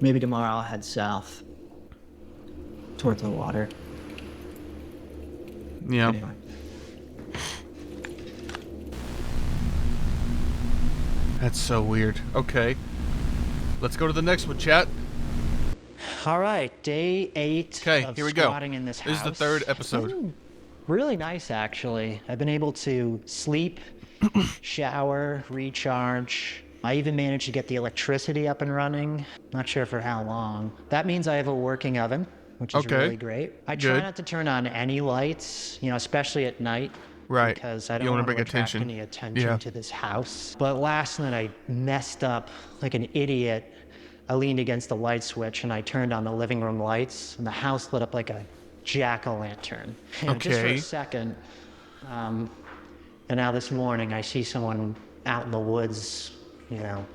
Speaker 7: maybe tomorrow I'll head south toward the water.
Speaker 1: Yeah.
Speaker 7: Anyway.
Speaker 1: That's so weird. Okay. Let's go to the next one, chat.
Speaker 3: All right, day 8
Speaker 1: Okay,
Speaker 3: of
Speaker 1: here we go.
Speaker 3: squatting in this house.
Speaker 1: This is the third episode.
Speaker 3: Ooh, really nice, actually. I've been able to sleep, shower, recharge. I even managed to get the electricity up and running. Not sure for how long. That means I have a working oven. which is
Speaker 1: Okay.
Speaker 3: really great. I try
Speaker 1: Good.
Speaker 3: not to turn on any lights, especially at night.
Speaker 1: Right.
Speaker 3: Because I
Speaker 1: You
Speaker 3: don't
Speaker 1: wanna
Speaker 3: want to
Speaker 1: bring
Speaker 3: attract
Speaker 1: attention.
Speaker 3: any attention
Speaker 1: Yeah.
Speaker 3: to this house. But last night I messed up like an idiot. I leaned against the light switch and I turned on the living room lights, and the house lit up like a jack-o'-lantern. Just for
Speaker 1: Okay.
Speaker 3: a second. And now this morning I see someone out in the woods,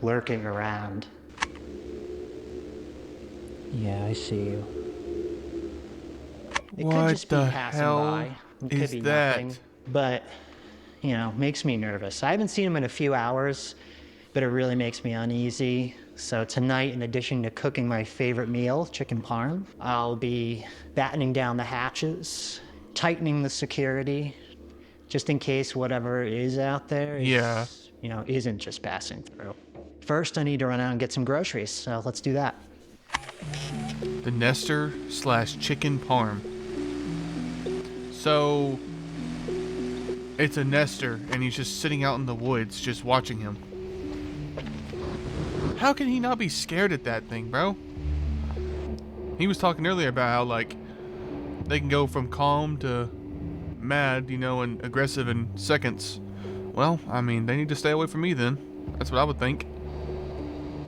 Speaker 3: lurking around.
Speaker 9: Yeah, I see you.
Speaker 3: It could
Speaker 1: What
Speaker 3: just be
Speaker 1: the
Speaker 3: passing
Speaker 1: hell
Speaker 3: by. It could
Speaker 1: is
Speaker 3: be
Speaker 1: that?
Speaker 3: nothing. But, makes me nervous. I haven't seen him in a few hours, but it really makes me uneasy. So tonight, in addition to cooking my favorite meal, chicken parm, I'll be battening down the hatches, tightening the security, just in case whatever is out there
Speaker 1: Yeah.
Speaker 3: isn't just passing through. First, I need to run out and get some groceries, so let's do that.
Speaker 1: The Nester / chicken parm. So it's a Nester, and he's just sitting out in the woods, just watching him. How can he not be scared at that thing, bro? He was talking earlier about how, like, they can go from calm to mad, and aggressive in seconds. Well, I mean, they need to stay away from me then. That's what I would think.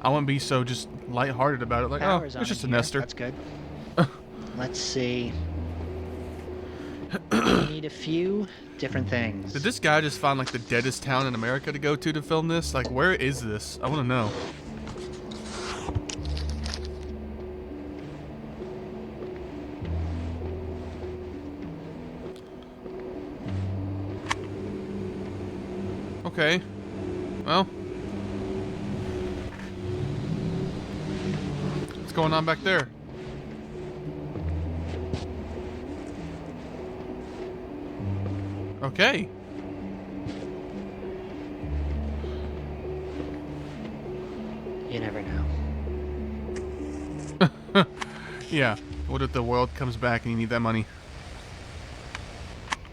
Speaker 1: I wouldn't be so just lighthearted about it, like, oh,
Speaker 3: Power's
Speaker 1: it's
Speaker 3: on
Speaker 1: just a
Speaker 3: in here.
Speaker 1: Nester.
Speaker 3: That's good. Let's see. We need a few different things.
Speaker 1: Did this guy just find, like, the deadest town in America to go to film this? Like, where is this? I want to know. Okay. Well. What's going on back there? Okay.
Speaker 3: You never know.
Speaker 1: Yeah. What if the world comes back and you need that money?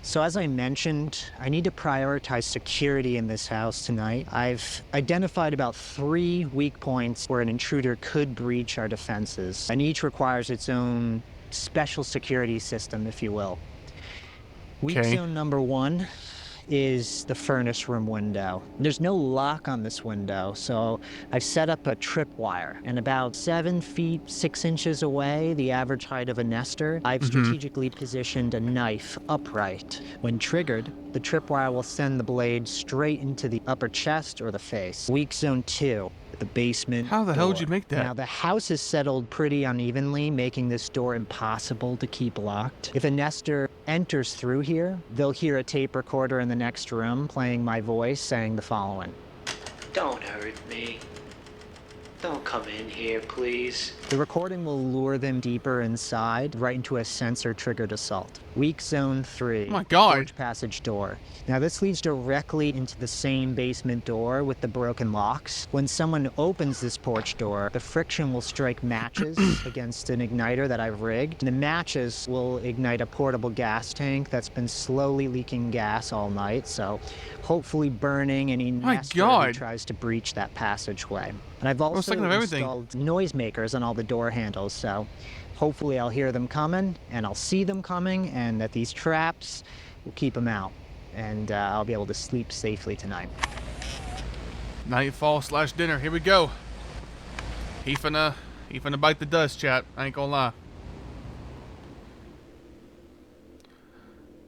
Speaker 3: So as I mentioned, I need to prioritize security in this house tonight. I've identified about 3 weak points where an intruder could breach our defenses, and each requires its own special security system, if you will. Weak
Speaker 1: Okay.
Speaker 3: zone number 1 is the furnace room window. There's no lock on this window, so I've set up a tripwire. And about 7 feet 6 inches away, the average height of a nester, I've strategically positioned a knife upright. When triggered, the tripwire will send the blade straight into the upper chest or the face. Weak zone 2, the basement
Speaker 1: How the hell did
Speaker 3: door.
Speaker 1: you make that?
Speaker 3: Now, the house is settled pretty unevenly, making this door impossible to keep locked. If a nester enters through here, they'll hear a tape recorder in the next room playing my voice saying the following.
Speaker 9: Don't hurt me. Don't come in here, please.
Speaker 3: The recording will lure them deeper inside, right into a sensor-triggered assault. Weak zone 3.
Speaker 1: Oh my God.
Speaker 3: Forge passage door. Now this leads directly into the same basement door with the broken locks. When someone opens this porch door, the friction will strike matches against an igniter that I've rigged. The matches will ignite a portable gas tank that's been slowly leaking gas all night, so hopefully burning any
Speaker 1: My
Speaker 3: nester who
Speaker 1: God.
Speaker 3: tries to breach that passageway. And I've
Speaker 1: was
Speaker 3: also
Speaker 1: thinking of everything.
Speaker 3: installed noisemakers on all the door handles, so hopefully I'll hear them coming and I'll see them coming, and that these traps will keep them out, and I'll be able to sleep safely tonight.
Speaker 1: Nightfall / dinner. Here we go. He finna bite the dust, chat. I ain't gonna lie.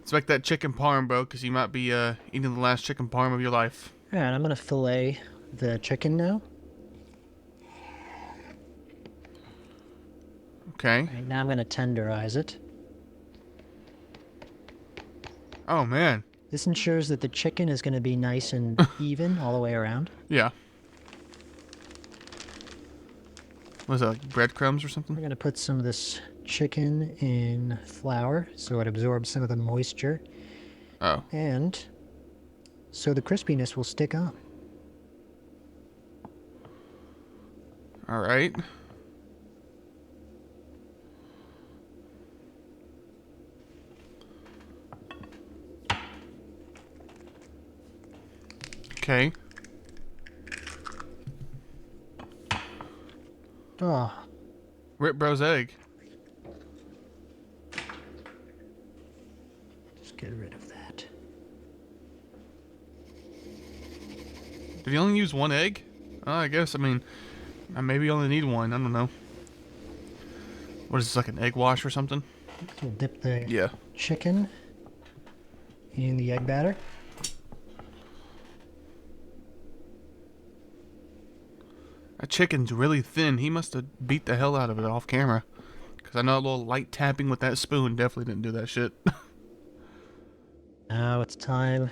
Speaker 1: Expect that chicken parm, bro, because you might be eating the last chicken parm of your life.
Speaker 3: All right, I'm gonna fillet the chicken now.
Speaker 1: Okay.
Speaker 3: Right, now I'm gonna tenderize it.
Speaker 1: Oh, man.
Speaker 3: This ensures that the chicken is gonna be nice and even all the way around.
Speaker 1: Yeah. Was that like breadcrumbs or something?
Speaker 3: We're gonna put some of this chicken in flour so it absorbs some of the moisture,
Speaker 1: Oh.
Speaker 3: and so the crispiness will stick on.
Speaker 1: All right. Okay.
Speaker 3: Oh,
Speaker 1: Rip Bro's egg.
Speaker 9: get rid of that.
Speaker 1: Did he only use one egg? I guess. I mean, maybe you only need one. I don't know. What is this, like an egg wash or something?
Speaker 9: We'll dip the
Speaker 1: Yeah.
Speaker 9: chicken in the egg batter.
Speaker 1: That chicken's really thin. He must have beat the hell out of it off camera. Because I know a little light tapping with that spoon definitely didn't do that shit.
Speaker 9: Now it's time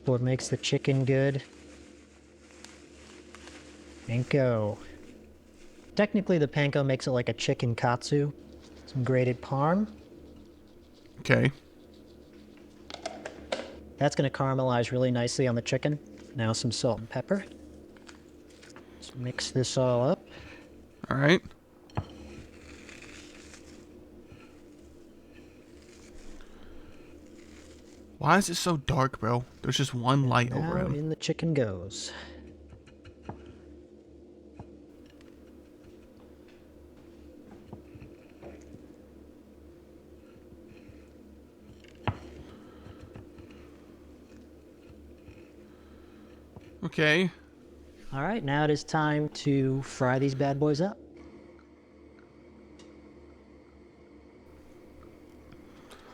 Speaker 9: for what makes the chicken good. Panko. Technically, the panko makes it like a chicken katsu. Some grated parm.
Speaker 1: Okay.
Speaker 9: That's going to caramelize really nicely on the chicken. Now some salt and pepper. Let's mix this all up.
Speaker 1: Alright. Why is it so dark, bro? There's just one light over
Speaker 9: Now
Speaker 1: him.
Speaker 9: in the chicken goes.
Speaker 1: Okay.
Speaker 9: All right, now it is time to fry these bad boys up.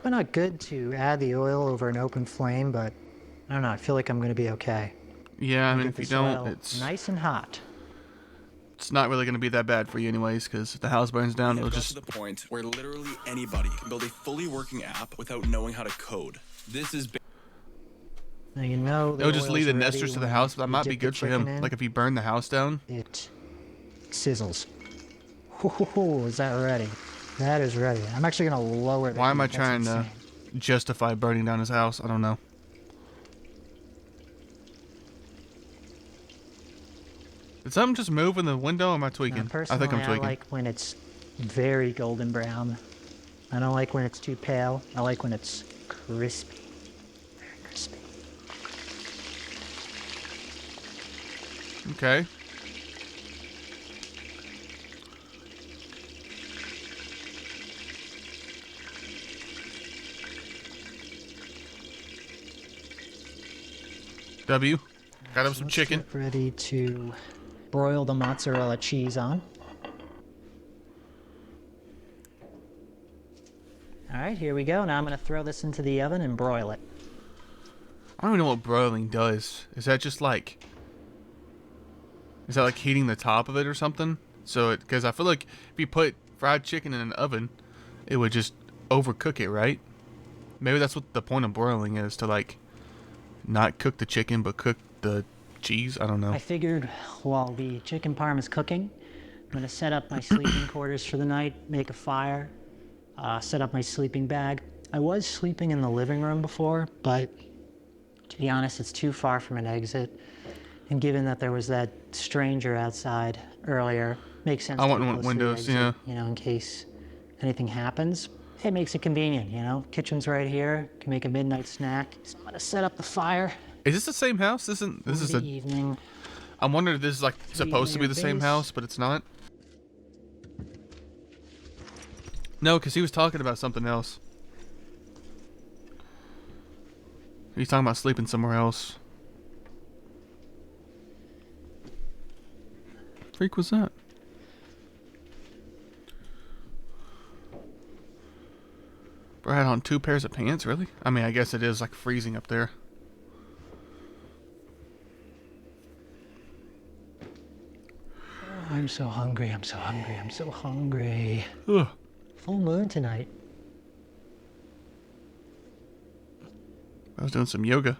Speaker 9: Probably not good to add the oil over an open flame, but I don't know. I feel like I'm going to be okay.
Speaker 1: Yeah, I mean,
Speaker 9: Get
Speaker 1: if you
Speaker 9: this
Speaker 1: don't,
Speaker 9: oil
Speaker 1: it's
Speaker 9: nice and hot.
Speaker 1: not really going to be that bad for you anyways, because if the house burns down,
Speaker 10: We
Speaker 1: it'll
Speaker 10: have got
Speaker 1: just...
Speaker 10: to the point where literally anybody can build a fully working app without knowing how to code. This is
Speaker 9: Now you know the
Speaker 1: It'll just
Speaker 9: oil's
Speaker 1: lead the
Speaker 9: ready
Speaker 1: nesters to the
Speaker 9: when
Speaker 1: house, but that
Speaker 9: you
Speaker 1: might be
Speaker 9: dip the
Speaker 1: good for him.
Speaker 9: chicken in.
Speaker 1: Like if he burned the house down.
Speaker 9: It sizzles. Ooh, is that ready? That is ready. I'm actually going to lower the
Speaker 1: Why am I
Speaker 9: heat. That's
Speaker 1: trying to
Speaker 9: insane.
Speaker 1: justify burning down his house? I don't know. Did something just move in the window or am I tweaking? I
Speaker 9: Personally,
Speaker 1: think I'm tweaking.
Speaker 9: I like when it's very golden brown. I don't like when it's too pale. I like when it's crispy. Very crispy.
Speaker 1: Okay. W. Got him some
Speaker 9: Let's
Speaker 1: chicken.
Speaker 9: get ready to broil the mozzarella cheese on. All right, here we go. Now I'm going to throw this into the oven and broil it.
Speaker 1: I don't even know what broiling does. Is that just like... Is that like heating the top of it or something? So it... Because I feel like if you put fried chicken in an oven, it would just overcook it, right? Maybe that's what the point of broiling is, to like... Not cook the chicken, but cook the cheese? I don't know.
Speaker 9: I figured while the chicken parm is cooking, I'm going to set up my sleeping quarters for the night, make a fire, set up my sleeping bag. I was sleeping in the living room before, but to be honest, it's too far from an exit. And given that there was that stranger outside earlier, makes sense.
Speaker 1: I want
Speaker 9: to be close to the
Speaker 1: windows,
Speaker 9: exit,
Speaker 1: yeah.
Speaker 9: You know, in case anything happens. It makes it convenient, you know. Kitchen's right here. Can make a midnight snack. So I'm gonna set up the fire.
Speaker 1: Is this the same house? This is
Speaker 9: the
Speaker 1: a...
Speaker 9: evening.
Speaker 1: I'm wondering if this is like supposed to be the same
Speaker 9: base.
Speaker 1: house, but it's not. No, because he was talking about something else. He's talking about sleeping somewhere else. Freak was that? Bro had on 2 pairs of pants, really? I mean, I guess it is like freezing up there.
Speaker 9: I'm so hungry, I'm so hungry, I'm so hungry.
Speaker 1: Ugh.
Speaker 9: Full moon tonight.
Speaker 1: I was doing some yoga.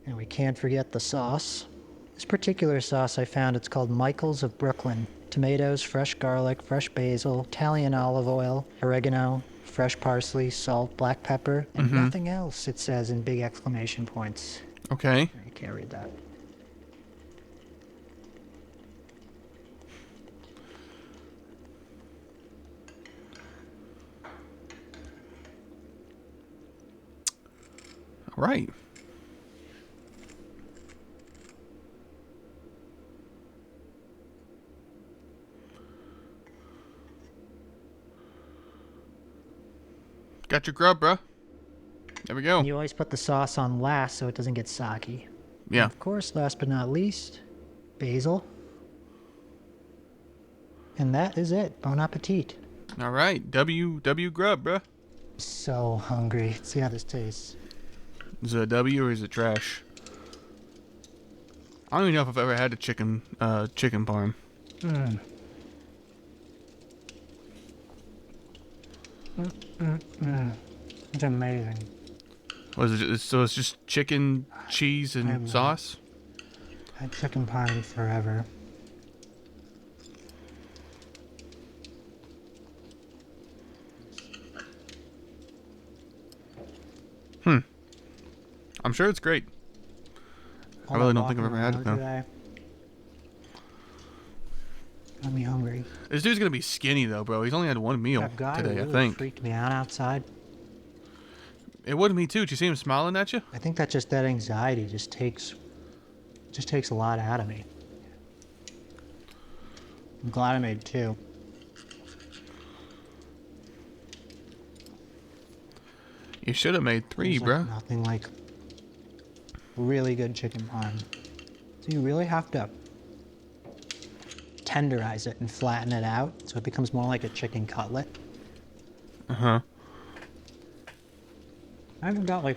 Speaker 9: And we can't forget the sauce. This particular sauce I found, it's called Michael's of Brooklyn. Tomatoes, fresh garlic, fresh basil, Italian olive oil, oregano, fresh parsley, salt, black pepper, and nothing else, it says in big exclamation points.
Speaker 1: Okay.
Speaker 9: I can't read that.
Speaker 1: All right. Got your grub, bruh. There we go.
Speaker 9: And you always put the sauce on last so it doesn't get soggy.
Speaker 1: Yeah.
Speaker 9: And of course, last but not least, basil. And that is it. Bon appetit.
Speaker 1: All right. W grub, bruh.
Speaker 9: So hungry. Let's see how this tastes.
Speaker 1: Is it a W or is it trash? I don't even know if I've ever had a chicken parm.
Speaker 9: It's amazing.
Speaker 1: Was it? So it's just chicken, cheese, and sauce.
Speaker 9: Had chicken parm forever.
Speaker 1: I'm sure it's great. I really don't think I've ever had it though.
Speaker 9: Got me hungry.
Speaker 1: This dude's gonna be skinny though, bro. He's only had one meal
Speaker 9: That guy
Speaker 1: today,
Speaker 9: really
Speaker 1: I think.
Speaker 9: freaked me out outside.
Speaker 1: It would me too. Did you see him smiling at you?
Speaker 9: I think that anxiety just takes a lot out of me. I'm glad I made 2.
Speaker 1: You should have made 3, bro.
Speaker 9: Nothing like really good chicken parm. So you really have to tenderize it and flatten it out so it becomes more like a chicken cutlet.
Speaker 1: Uh-huh.
Speaker 9: I haven't got like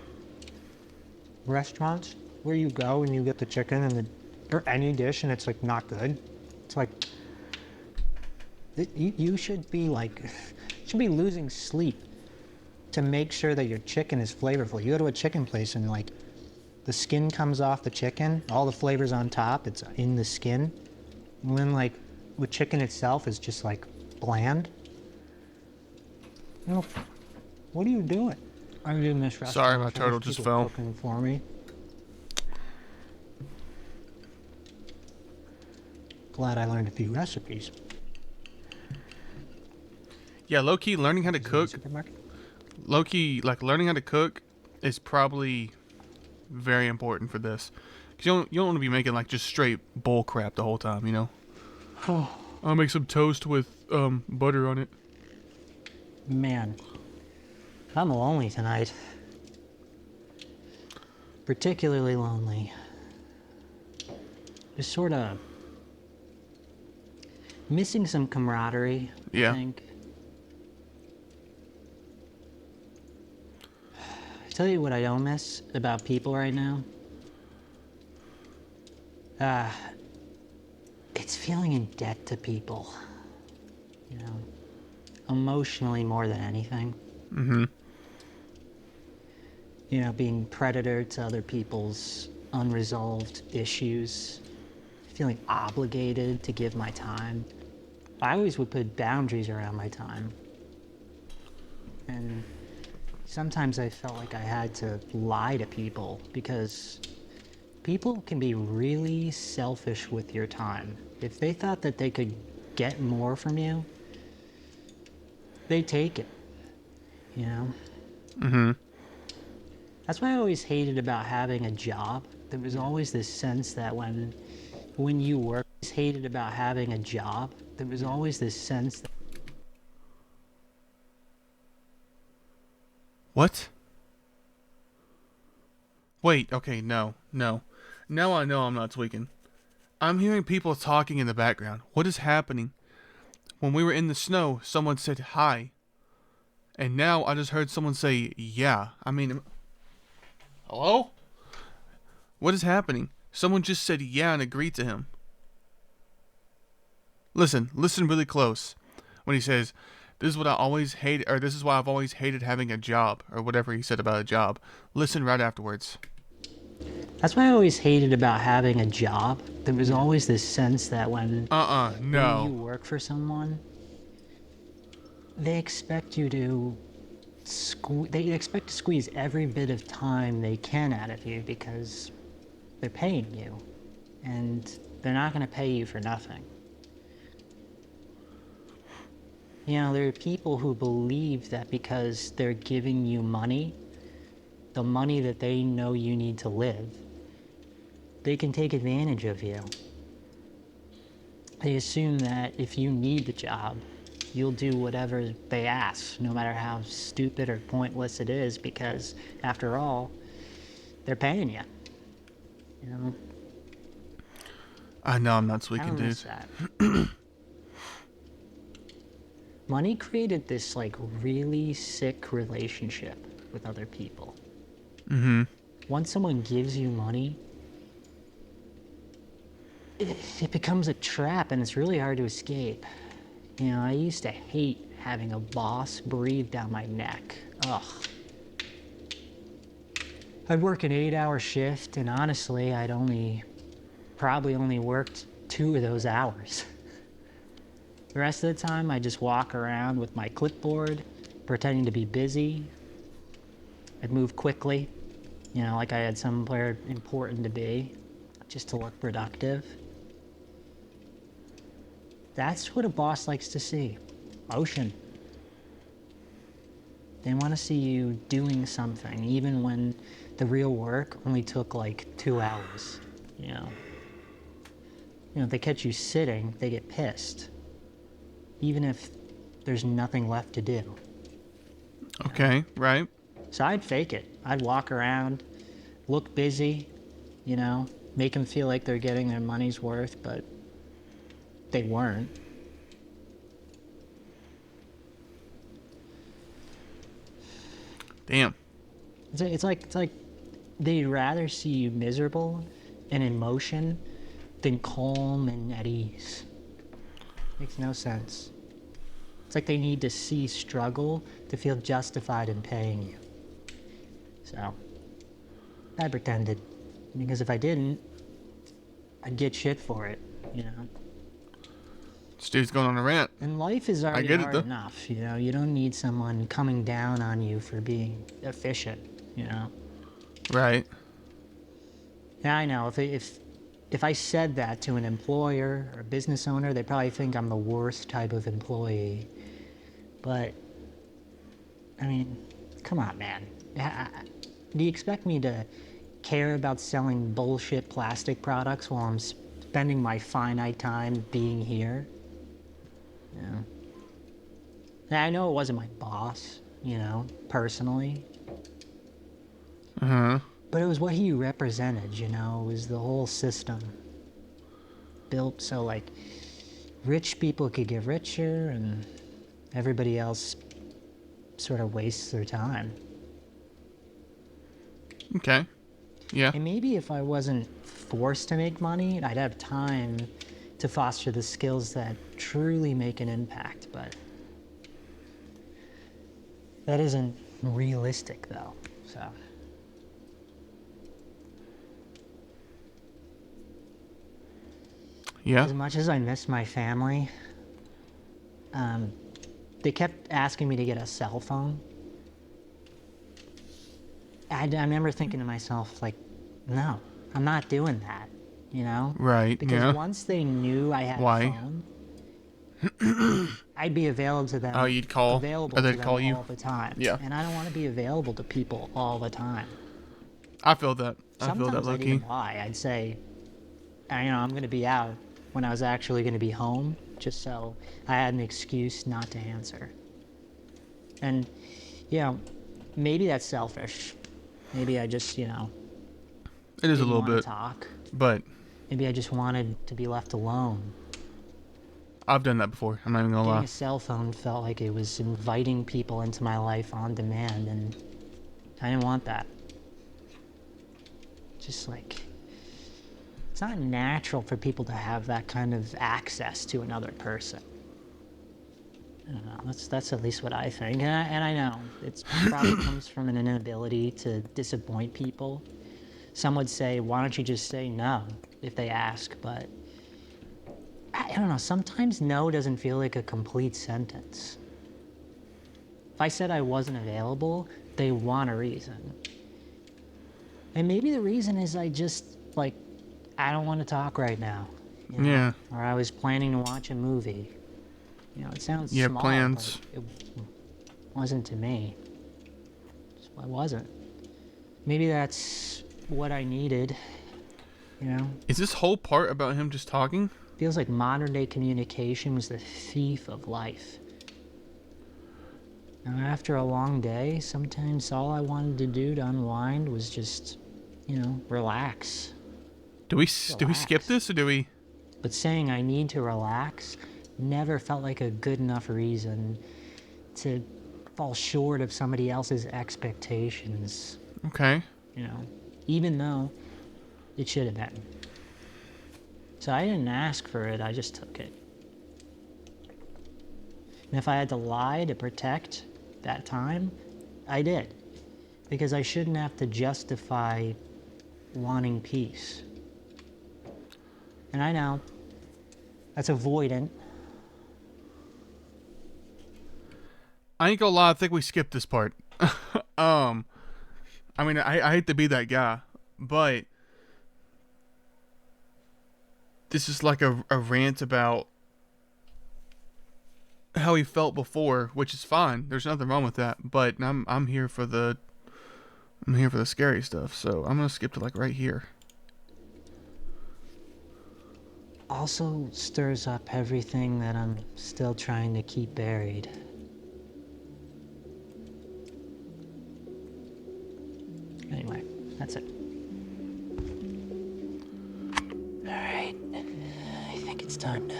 Speaker 9: restaurants where you go and you get the chicken and or any dish and it's like not good. It's like you should be losing sleep to make sure that your chicken is flavorful. You go to a chicken place and like the skin comes off the chicken, all the flavors on top, it's in the skin. And then like the chicken itself is just like bland. You know, what are you doing? I'm doing this restaurant.
Speaker 1: Sorry, my turtle just fell.
Speaker 9: Cooking for me. Glad I learned a few recipes.
Speaker 1: Yeah, low-key learning how to cook.
Speaker 9: Supermarket?
Speaker 1: Low-key, like learning how to cook is probably very important for this. Cause you don't want to be making like just straight bull crap the whole time, you know. I'll make some toast with butter on it.
Speaker 9: Man, I'm lonely tonight. Particularly lonely. Just sort of missing some camaraderie,
Speaker 1: Yeah.
Speaker 9: I think. Tell you what I don't miss about people right now. It's feeling in debt to people. You know, emotionally more than anything.
Speaker 1: Mm-hmm.
Speaker 9: You know, being predator to other people's unresolved issues. Feeling obligated to give my time. I always would put boundaries around my time. And sometimes I felt like I had to lie to people because people can be really selfish with your time. If they thought that they could get more from you, they take it, you know?
Speaker 1: Mm-hmm.
Speaker 9: That's why I always hated about having a job. There was always this sense that when you work, I always hated about having a job. There was always this sense that
Speaker 1: What? Wait, okay, no. Now I know I'm not tweaking. I'm hearing people talking in the background. What is happening? When we were in the snow, someone said hi. And now I just heard someone say, yeah. I mean, hello? What is happening? Someone just said yeah and agreed to him. Listen really close. When he says, this is what I always hate, or this is why I've always hated having a job, or whatever he said about a job. Listen right afterwards.
Speaker 9: That's why I always hated about having a job. There was always this sense that when you work for someone, they expect you to squeeze every bit of time they can out of you because they're paying you, and they're not going to pay you for nothing. You know, there are people who believe that because they're giving you money, the money that they know you need to live, they can take advantage of you. They assume that if you need the job, you'll do whatever they ask, no matter how stupid or pointless it is, because after all, they're paying you. You know,
Speaker 1: I know I'm not
Speaker 9: I
Speaker 1: tweaking,
Speaker 9: don't
Speaker 1: dude.
Speaker 9: miss that. Money created this like really sick relationship with other people.
Speaker 1: Mm-hmm.
Speaker 9: Once someone gives you money, it becomes a trap and it's really hard to escape. You know, I used to hate having a boss breathe down my neck. Ugh. I'd work an 8-hour shift, and honestly, probably only worked 2 of those hours. The rest of the time, I just walk around with my clipboard, pretending to be busy. I'd move quickly, you know, like I had somewhere important to be, just to look productive. That's what a boss likes to see. Motion. They want to see you doing something, even when the real work only took like 2 hours, you know. You know, if they catch you sitting, they get pissed. Even if there's nothing left to do.
Speaker 1: Okay, right.
Speaker 9: So I'd fake it. I'd walk around, look busy, you know, make them feel like they're getting their money's worth, but they weren't.
Speaker 1: Damn.
Speaker 9: It's like they'd rather see you miserable and in motion than calm and at ease. Makes no sense. It's like they need to see struggle to feel justified in paying you. So, I pretended. Because if I didn't, I'd get shit for it, you know?
Speaker 1: This dude's going on a rant.
Speaker 9: And life is already
Speaker 1: get it,
Speaker 9: hard
Speaker 1: though.
Speaker 9: enough, you know? You don't need someone coming down on you for being efficient, you know?
Speaker 1: Right.
Speaker 9: Yeah, I know. If I said that to an employer or a business owner, they probably think I'm the worst type of employee. But, I mean, come on, man. Do you expect me to care about selling bullshit plastic products while I'm spending my finite time being here? Yeah. Now, I know it wasn't my boss, you know, personally.
Speaker 1: Uh-huh.
Speaker 9: But it was what he represented, you know, it was the whole system. Built so, like, rich people could get richer and everybody else sort of wastes their time.
Speaker 1: Okay. Yeah.
Speaker 9: And maybe if I wasn't forced to make money, I'd have time to foster the skills that truly make an impact, but that isn't realistic, though, so.
Speaker 1: Yeah.
Speaker 9: As much as I miss my family, they kept asking me to get a cell phone. I remember thinking to myself, like, no, I'm not doing that, you know?
Speaker 1: Right,
Speaker 9: Because
Speaker 1: yeah.
Speaker 9: once they knew I had
Speaker 1: Why?
Speaker 9: a phone, I'd be available to them.
Speaker 1: Oh, you'd call?
Speaker 9: Available
Speaker 1: Or they'd
Speaker 9: to them
Speaker 1: call you?
Speaker 9: all the time.
Speaker 1: Yeah.
Speaker 9: And I don't want to be available to people all the time.
Speaker 1: I feel that. I feel
Speaker 9: Sometimes
Speaker 1: that,
Speaker 9: I'd
Speaker 1: low-key.
Speaker 9: even lie. I'd say, you know, I'm going to be out when I was actually going to be home, just so I had an excuse not to answer. And, you know, maybe that's selfish. Maybe I just, you know,
Speaker 1: It is a
Speaker 9: didn't
Speaker 1: little
Speaker 9: wanna
Speaker 1: bit.
Speaker 9: talk.
Speaker 1: But
Speaker 9: Maybe I just wanted to be left alone.
Speaker 1: I've done that before. I'm not even gonna
Speaker 9: Getting
Speaker 1: lie.
Speaker 9: a cell phone felt like it was inviting people into my life on demand, and I didn't want that. Just like, it's not natural for people to have that kind of access to another person. I don't know, that's at least what I think, and I know it probably comes from an inability to disappoint people. Some would say, why don't you just say no if they ask, but I don't know, sometimes no doesn't feel like a complete sentence. If I said I wasn't available, they want a reason. And maybe the reason is I just, like, I don't want to talk right now. You know?
Speaker 1: Yeah.
Speaker 9: Or I was planning to watch a movie. You know, it sounds
Speaker 1: You have
Speaker 9: small,
Speaker 1: plans.
Speaker 9: but it wasn't to me. So I wasn't. Maybe that's what I needed, you know?
Speaker 1: Is this whole part about him just talking?
Speaker 9: Feels like modern day communication was the thief of life. Now, after a long day, sometimes all I wanted to do to unwind was just, relax.
Speaker 1: Do we skip this or do we?
Speaker 9: But saying I need to relax never felt like a good enough reason to fall short of somebody else's expectations.
Speaker 1: Okay.
Speaker 9: Even though it should have been. So I didn't ask for it, I just took it. And if I had to lie to protect that time, I did. Because I shouldn't have to justify wanting peace. And I know that's avoidant.
Speaker 1: I ain't gonna lie, I think we skipped this part. I mean, I hate to be that guy, but this is like a rant about how he felt before, which is fine. There's nothing wrong with that. But I'm here for the scary stuff. So I'm gonna skip to like right here.
Speaker 9: Also stirs up everything that I'm still trying to keep buried. Anyway, that's it. Alright, I think it's time to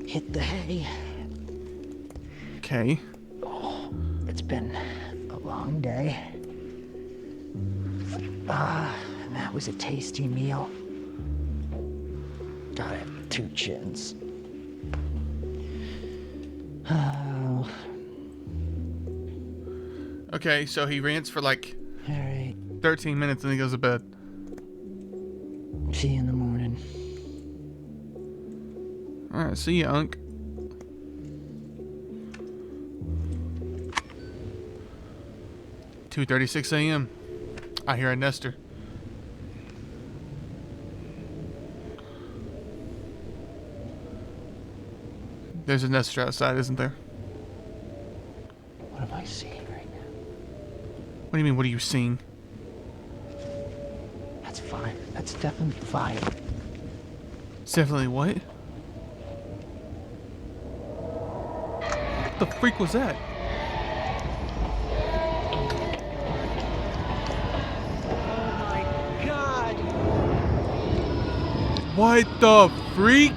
Speaker 9: hit the hay.
Speaker 1: Okay.
Speaker 9: Oh, it's been a long day. And that was a tasty meal. Gotta have 2 chins. Oh.
Speaker 1: Okay, so he rants for like
Speaker 9: All right.
Speaker 1: 13 minutes and he goes to bed.
Speaker 9: See you in the morning.
Speaker 1: Alright, see ya, Unc. $2:36 a.m. I hear a nester. There's a nester outside, isn't there?
Speaker 9: What am I seeing right now?
Speaker 1: What do you mean, what are you seeing?
Speaker 9: That's fire. That's definitely fire.
Speaker 1: It's definitely what? What the freak was that?
Speaker 2: Oh my god!
Speaker 1: What the freak?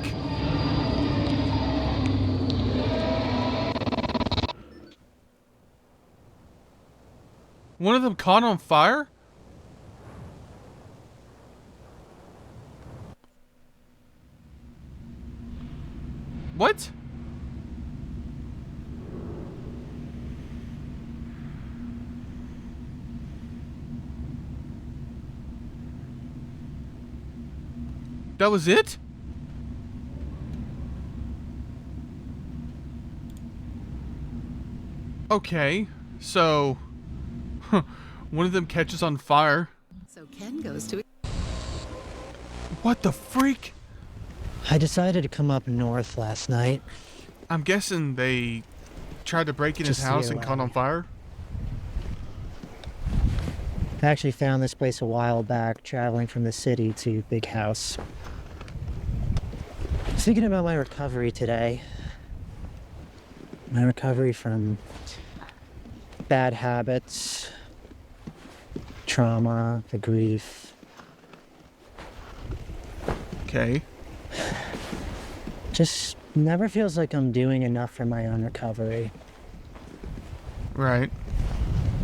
Speaker 1: One of them caught on fire? What? That was it? Okay, so one of them catches on fire.
Speaker 11: So Ken goes to.
Speaker 1: What the freak?
Speaker 2: I decided to come up north last night.
Speaker 1: I'm guessing they tried to break in his
Speaker 2: Just
Speaker 1: house
Speaker 2: here,
Speaker 1: and caught on fire.
Speaker 2: I actually found this place a while back, traveling from the city to Big House. Thinking about my recovery today. My recovery from bad habits, trauma, the grief.
Speaker 1: Okay.
Speaker 2: Just never feels like I'm doing enough for my own recovery.
Speaker 1: Right.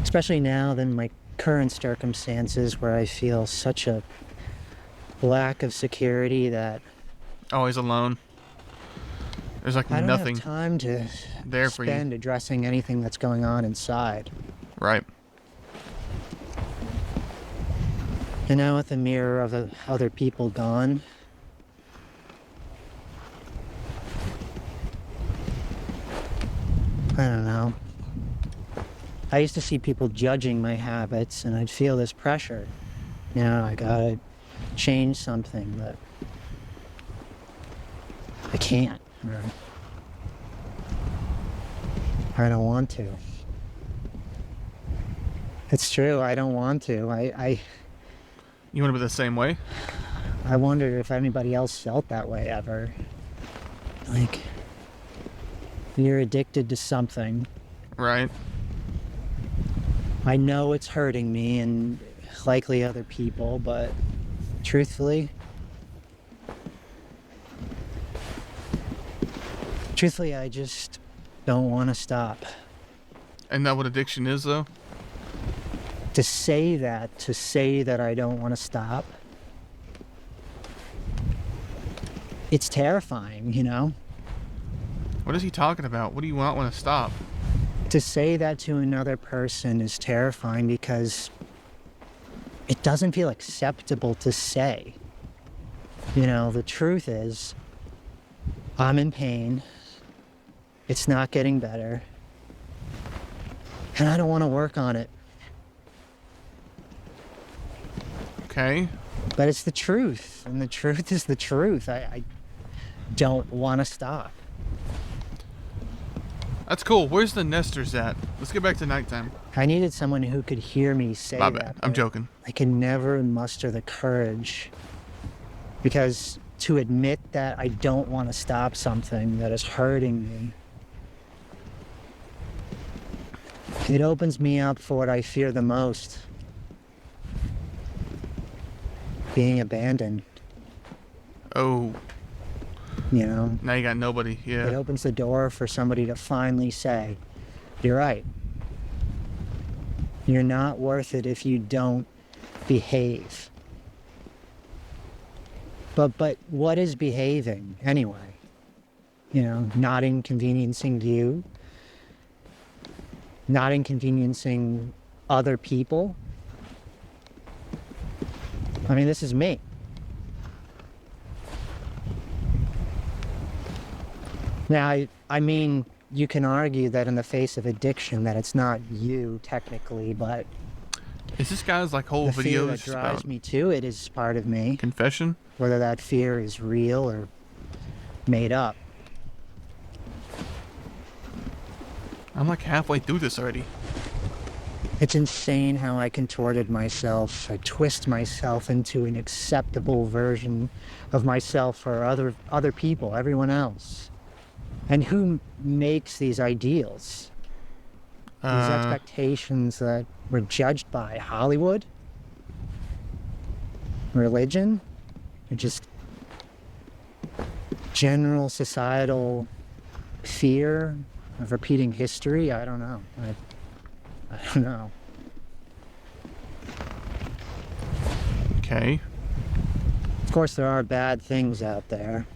Speaker 2: Especially now than my current circumstances where I feel such a lack of security that
Speaker 1: Always alone. There's like
Speaker 2: I don't
Speaker 1: nothing
Speaker 2: have time to
Speaker 1: there for you.
Speaker 2: spend addressing anything that's going on inside.
Speaker 1: Right.
Speaker 2: And now with the mirror of the other people gone, I don't know. I used to see people judging my habits and I'd feel this pressure. Now I gotta change something, but I can't. Or I don't want to. It's true, I don't want to.
Speaker 1: You want to be the same way?
Speaker 2: I wonder if anybody else felt that way ever. Like, You're addicted to something.
Speaker 1: Right.
Speaker 2: I know it's hurting me and likely other people, but truthfully, I just don't want to stop.
Speaker 1: And that what addiction is, though?
Speaker 2: To say that I don't want to stop, it's terrifying, you know?
Speaker 1: What is he talking about? What do you not want to stop?
Speaker 2: To say that to another person is terrifying because it doesn't feel acceptable to say. You know, the truth is, I'm in pain. It's not getting better. And I don't want to work on it.
Speaker 1: Okay.
Speaker 2: But it's the truth. And the truth is the truth. I don't want to stop.
Speaker 1: That's cool. Where's the nesters at? Let's get back to nighttime.
Speaker 2: I needed someone who could hear me say
Speaker 1: My
Speaker 2: that.
Speaker 1: bad. I'm joking.
Speaker 2: I can never muster the courage. Because to admit that I don't want to stop something that is hurting me, it opens me up for what I fear the most. Being abandoned.
Speaker 1: Oh.
Speaker 2: You know?
Speaker 1: Now you got nobody.
Speaker 2: It
Speaker 1: Yeah.
Speaker 2: opens the door for somebody to finally say, you're right. You're not worth it if you don't behave. But what is behaving anyway? You know, not inconveniencing you, not inconveniencing other people. I mean, this is me. Now, I mean, you can argue that in the face of addiction that it's not you technically, but
Speaker 1: Is this guy's like whole
Speaker 2: the fear
Speaker 1: videos
Speaker 2: that drives
Speaker 1: about
Speaker 2: me to it is part of me.
Speaker 1: confession?
Speaker 2: Whether that fear is real or made up.
Speaker 1: I'm like halfway through this already.
Speaker 2: It's insane how I contorted myself. I twist myself into an acceptable version of myself for other people, everyone else. And who makes these ideals? These expectations that we're judged by? Hollywood? Religion? Or just general societal fear of repeating history? I don't know. I don't know.
Speaker 1: Okay.
Speaker 2: Of course, there are bad things out there.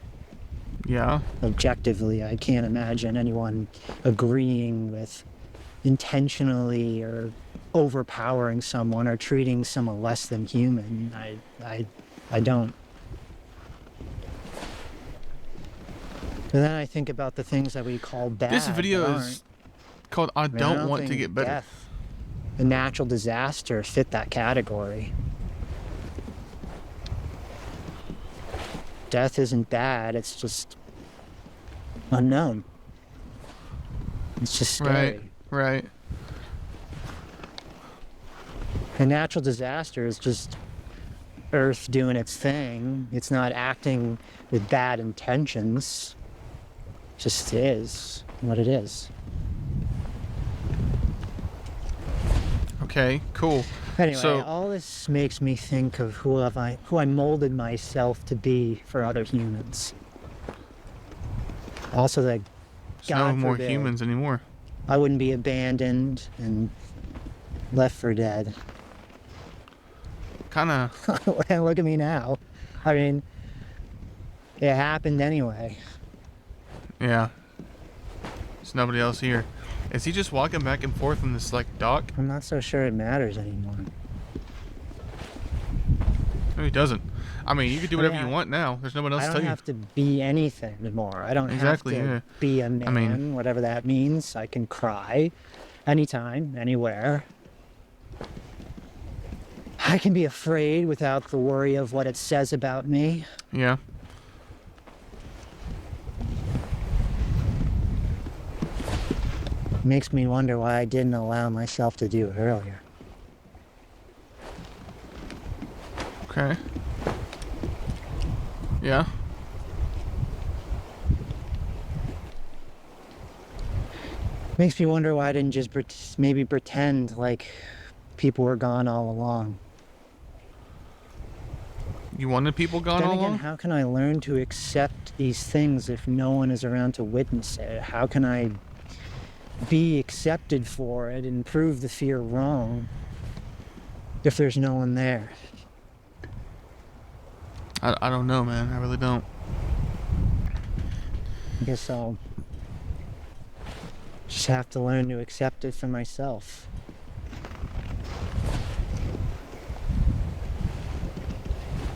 Speaker 1: Yeah.
Speaker 2: Objectively, I can't imagine anyone agreeing with intentionally or overpowering someone or treating someone less than human. I don't. But then I think about the things that we call bad.
Speaker 1: This video
Speaker 2: that
Speaker 1: is
Speaker 2: aren't.
Speaker 1: called I
Speaker 2: mean,
Speaker 1: Don't Want to
Speaker 2: think
Speaker 1: Get Better.
Speaker 2: Death, a natural disaster fit that category. Death isn't bad, it's just unknown. It's just scary.
Speaker 1: Right.
Speaker 2: A natural disaster is just Earth doing its thing. It's not acting with bad intentions. It just is what it is.
Speaker 1: Okay, cool.
Speaker 2: Anyway,
Speaker 1: So-
Speaker 2: all this makes me think of who I molded myself to be for other humans. Also that
Speaker 1: There's
Speaker 2: God
Speaker 1: no more
Speaker 2: forbid,
Speaker 1: humans anymore.
Speaker 2: I wouldn't be abandoned and left for dead.
Speaker 1: Kinda.
Speaker 2: Look at me now. I mean, it happened anyway.
Speaker 1: Yeah. There's nobody else here. Is he just walking back and forth in this like dock?
Speaker 2: I'm not so sure it matters anymore.
Speaker 1: No, he doesn't. I mean, you can do whatever
Speaker 2: Yeah.
Speaker 1: you want now. There's no one else
Speaker 2: I
Speaker 1: to
Speaker 2: don't
Speaker 1: tell you.
Speaker 2: have to be anything anymore. I don't
Speaker 1: Exactly,
Speaker 2: have to
Speaker 1: yeah.
Speaker 2: be a man,
Speaker 1: mean-
Speaker 2: whatever that means. I can cry anytime, anywhere. I can be afraid without the worry of what it says about me.
Speaker 1: Yeah.
Speaker 2: Makes me wonder why I didn't allow myself to do it earlier.
Speaker 1: Okay. Yeah.
Speaker 9: Makes me wonder why I didn't just maybe pretend like people were gone all along.
Speaker 1: You wanted people gone
Speaker 9: Then
Speaker 1: all
Speaker 9: again,
Speaker 1: along?
Speaker 9: how can I learn to accept these things if no one is around to witness it? How can I be accepted for it and prove the fear wrong if there's no one there?
Speaker 1: I don't know, man. I really don't.
Speaker 9: I guess I'll just have to learn to accept it for myself.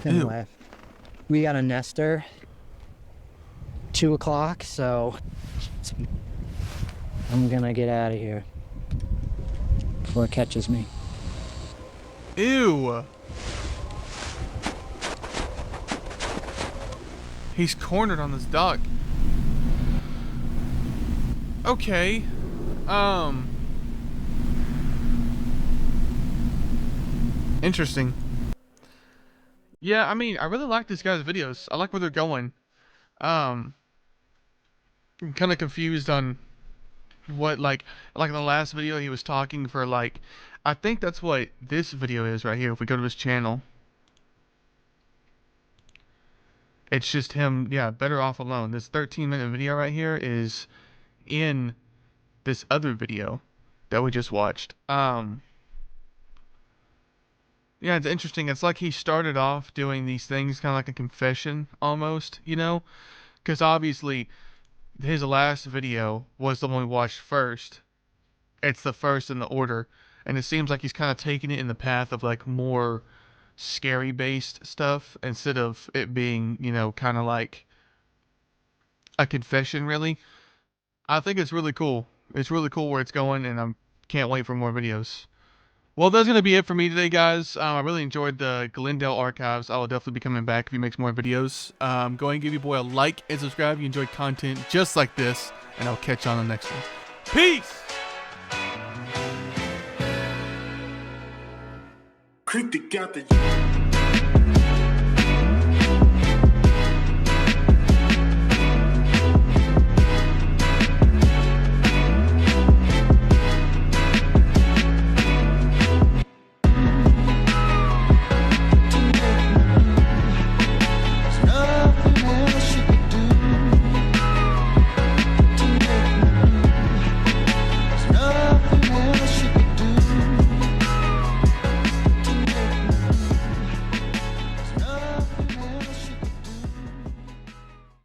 Speaker 9: Anyway, we got a nester. 2 o'clock, so I'm gonna get out of here before it catches me.
Speaker 1: Ew. He's cornered on this dock. Okay. Interesting. Yeah, I mean, I really like this guy's videos. I like where they're going. I'm kind of confused on what, like in the last video he was talking for, like, I think that's what this video is right here. If we go to his channel, it's just him, yeah, better off alone. This 13-minute video right here is in this other video that we just watched. Yeah, it's interesting. It's like he started off doing these things kind of like a confession almost, you know? Because obviously his last video was the one we watched first. It's the first in the order. And it seems like he's kind of taking it in the path of like more scary based stuff instead of it being, you know, kind of like a confession, really. I think it's really cool. It's really cool where it's going, and I can't wait for more videos. Well, that's going to be it for me today, guys. I really enjoyed the Glendale archives. I will definitely be coming back if he makes more videos. Go ahead and give your boy a like and subscribe if you enjoy content just like this, and I'll catch you on the next one. Peace!
Speaker 8: Creep got the